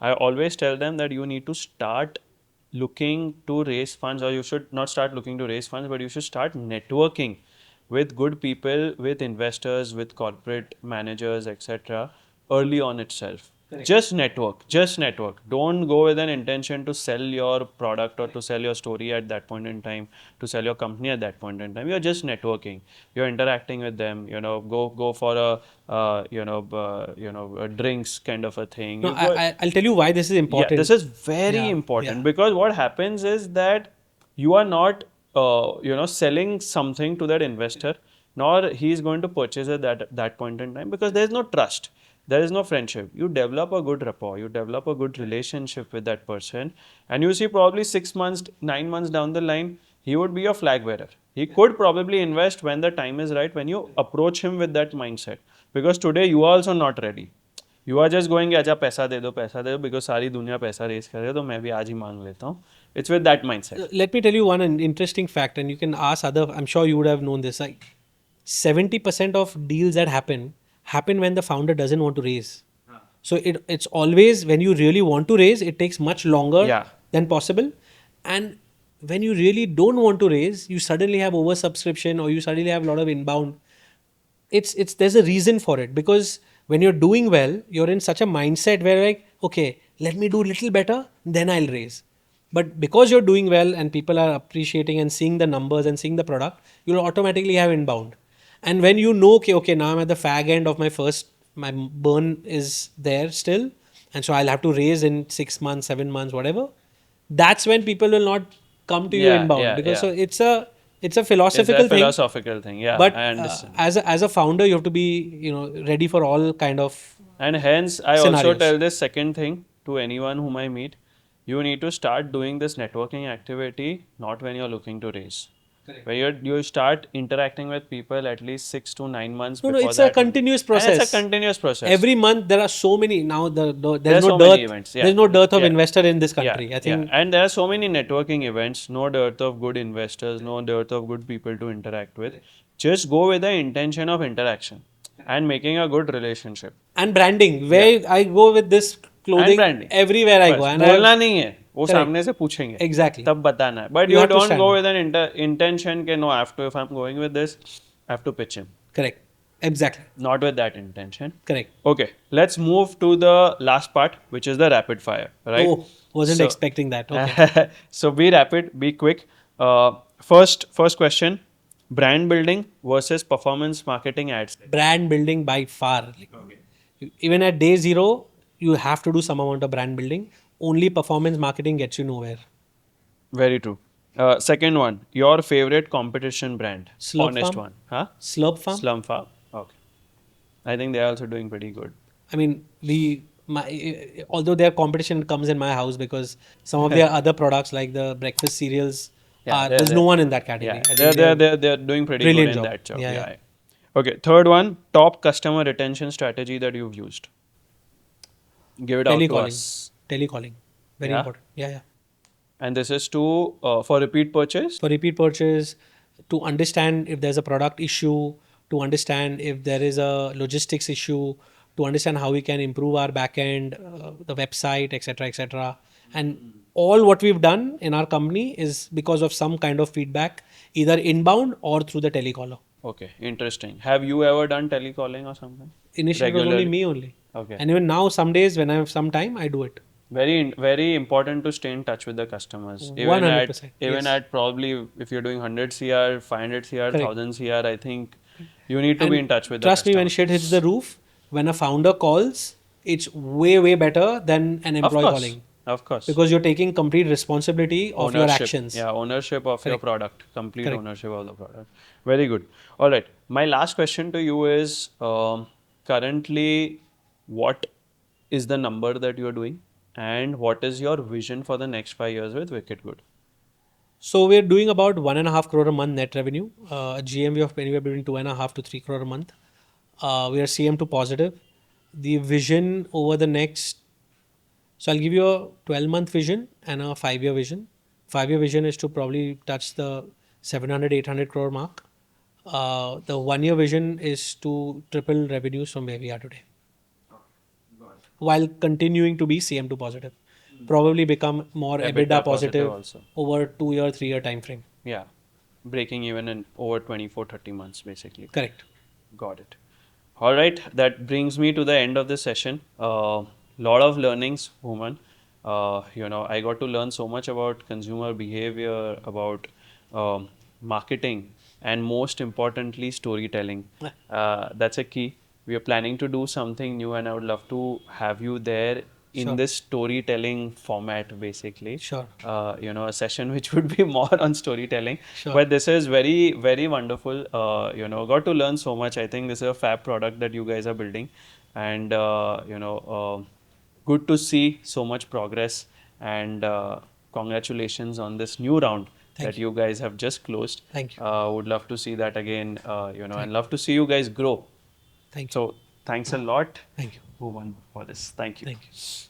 I always tell them that you need to start looking to raise funds, or you should not start looking to raise funds, but you should start networking with good people, with investors, with corporate managers, etc. early on itself. Correct. Just network. Don't go with an intention to sell your product or to sell your story at that point in time, to sell your company at that point in time. You're just networking. You're interacting with them. Go for a drinks kind of a thing. No, You go. I'll tell you why this is Yeah, this important. is very Yeah, important yeah. because what happens is that you are not, selling something to that investor, nor he is going to purchase it that point in time because there is no trust, there is no friendship. You develop a good rapport, you develop a good relationship with that person, and you see probably 6 months, 9 months down the line, he would be a flag bearer. He could probably invest when the time is right, when you approach him with that mindset. Because today you are also not ready. You are just going अच्छा पैसा दे दो because सारी दुनिया पैसा race कर रही है तो मैं भी आज ही मांग लेता हूँ it's with that mindset Let me tell you one interesting fact, and you can ask other. I'm sure you would have known this. Like 70% of deals that happen when the founder doesn't want to raise. So it's always when you really want to raise, it takes much longer Yeah. than possible. And when you really don't want to raise, you suddenly have oversubscription or you suddenly have a lot of inbound. It's there's a reason for it, because when you're doing well, you're in such a mindset where like, okay, let me do a little better, then I'll raise. But because you're doing well and people are appreciating and seeing the numbers and seeing the product, you'll automatically have inbound. And when you know, okay, now I'm at the fag end of my burn is there still, and so I'll have to raise in 6 months, 7 months, whatever. That's when people will not come to you Yeah, inbound, yeah, because yeah. so it's a It's a philosophical thing. philosophical thing. Yeah, But I understand. as a founder, you have to be ready for all kind of And hence, I also scenarios. tell this second thing to anyone whom I meet. You need to start doing this networking activity not when you're looking to raise. Correct. Where you start interacting with people at least 6 to 9 months No, before it's a that. continuous And it's a process. continuous process. Every month there are so many. Now There there's are no so many dearth. events. There's Yeah. no dearth of Yeah. investor in this Yeah, country. I yeah, think. and there are so many networking events, no dearth of good investors, no dearth of good people to interact with. Just go with the intention of interaction and making a good relationship. And branding, Yeah. where I go with this And clothing branding. everywhere I go, बस and बोलना नहीं है वो correct. सामने से पूछेंगे Exactly. तब बताना है but You you have to don't stand go out. With an intention के no I have to if I'm going with this I have to pitch him Correct. Exactly. not with that intention. Correct. Okay, let's move to the last part, which is the rapid fire, right? Oh, wasn't So- expecting that. Okay. So be rapid, be quick. First question: brand building versus performance marketing ads. Brand building by far. Like, even at day zero, you have to do some amount of brand building. Only performance marketing gets you nowhere. Very true. Second one: your favorite competition brand, Slurp honest Farm? one, huh? Slurp Farm. Slum Farm. Okay, I think they're also doing pretty good. I mean, although their competition comes in my house, because some of their other products like the breakfast cereals there's no one in that category. Yeah, I think they're doing pretty good brilliant in job. that job. Yeah, Yeah, yeah. yeah. Okay, third one: top customer retention strategy that you've used. Give it out to Telecalling. us. Telecalling. Very Yeah? important. Yeah, yeah. And this is to for repeat purchase. For repeat purchase, to understand if there's a product issue, to understand if there is a logistics issue, to understand how we can improve our backend, the website, etc., etc. And all what we've done in our company is because of some kind of feedback, either inbound or through the telecaller. Okay, interesting. Have you ever done telecalling or something? Initially, it was only me only. Okay. And even now, some days when I have some time, I do it. Very important to stay in touch with the customers. 100%, Even yes. at probably if you're doing 100 CR, 500 CR, Correct. 1000 CR, I think you need to be in touch with the Trust me, when customers. shit hits the roof, when a founder calls, it's way better than an Of employee course. calling, Of course. because you're taking complete responsibility of your actions. Yeah, ownership of your Correct. product. Complete Correct. ownership of the product. Very good. All right. My last question to you is currently, what is the number that you're doing? And what is your vision for the next 5 years with WickedGud? So we're doing about 1.5 crore a month net revenue, a GMV of anywhere between 2.5 to 3 crore a month. We are CM2 positive. The vision over the next, so I'll give you a 12-month vision and a 5-year vision. 5-year vision is to probably touch the 700, 800 crore mark. The 1-year vision is to triple revenues from where we are today. while continuing to be CM2 positive. Probably become more EBITDA positive also. over 2 year, 3 year time frame. Yeah. Breaking even in over 24, 30 months, basically. Correct. Got it. All right, that brings me to the end of the session. Lot of learnings, Bhuman. I got to learn so much about consumer behavior, about marketing, and most importantly, storytelling. That's a key. We are planning to do something new, and I would love to have you there in Sure. this storytelling format, basically. Sure. A session which would be more on storytelling. Sure. But this is very, very wonderful. Got to learn so much. I think this is a fab product that you guys are building, and good to see so much progress. And congratulations on this new round Thank that you guys have just closed. Thank you. Would love to see that again. Thank And love to see you guys grow. Thank you. So thanks a lot, Thank you. Bhuman, for this. Thank you. Thank you.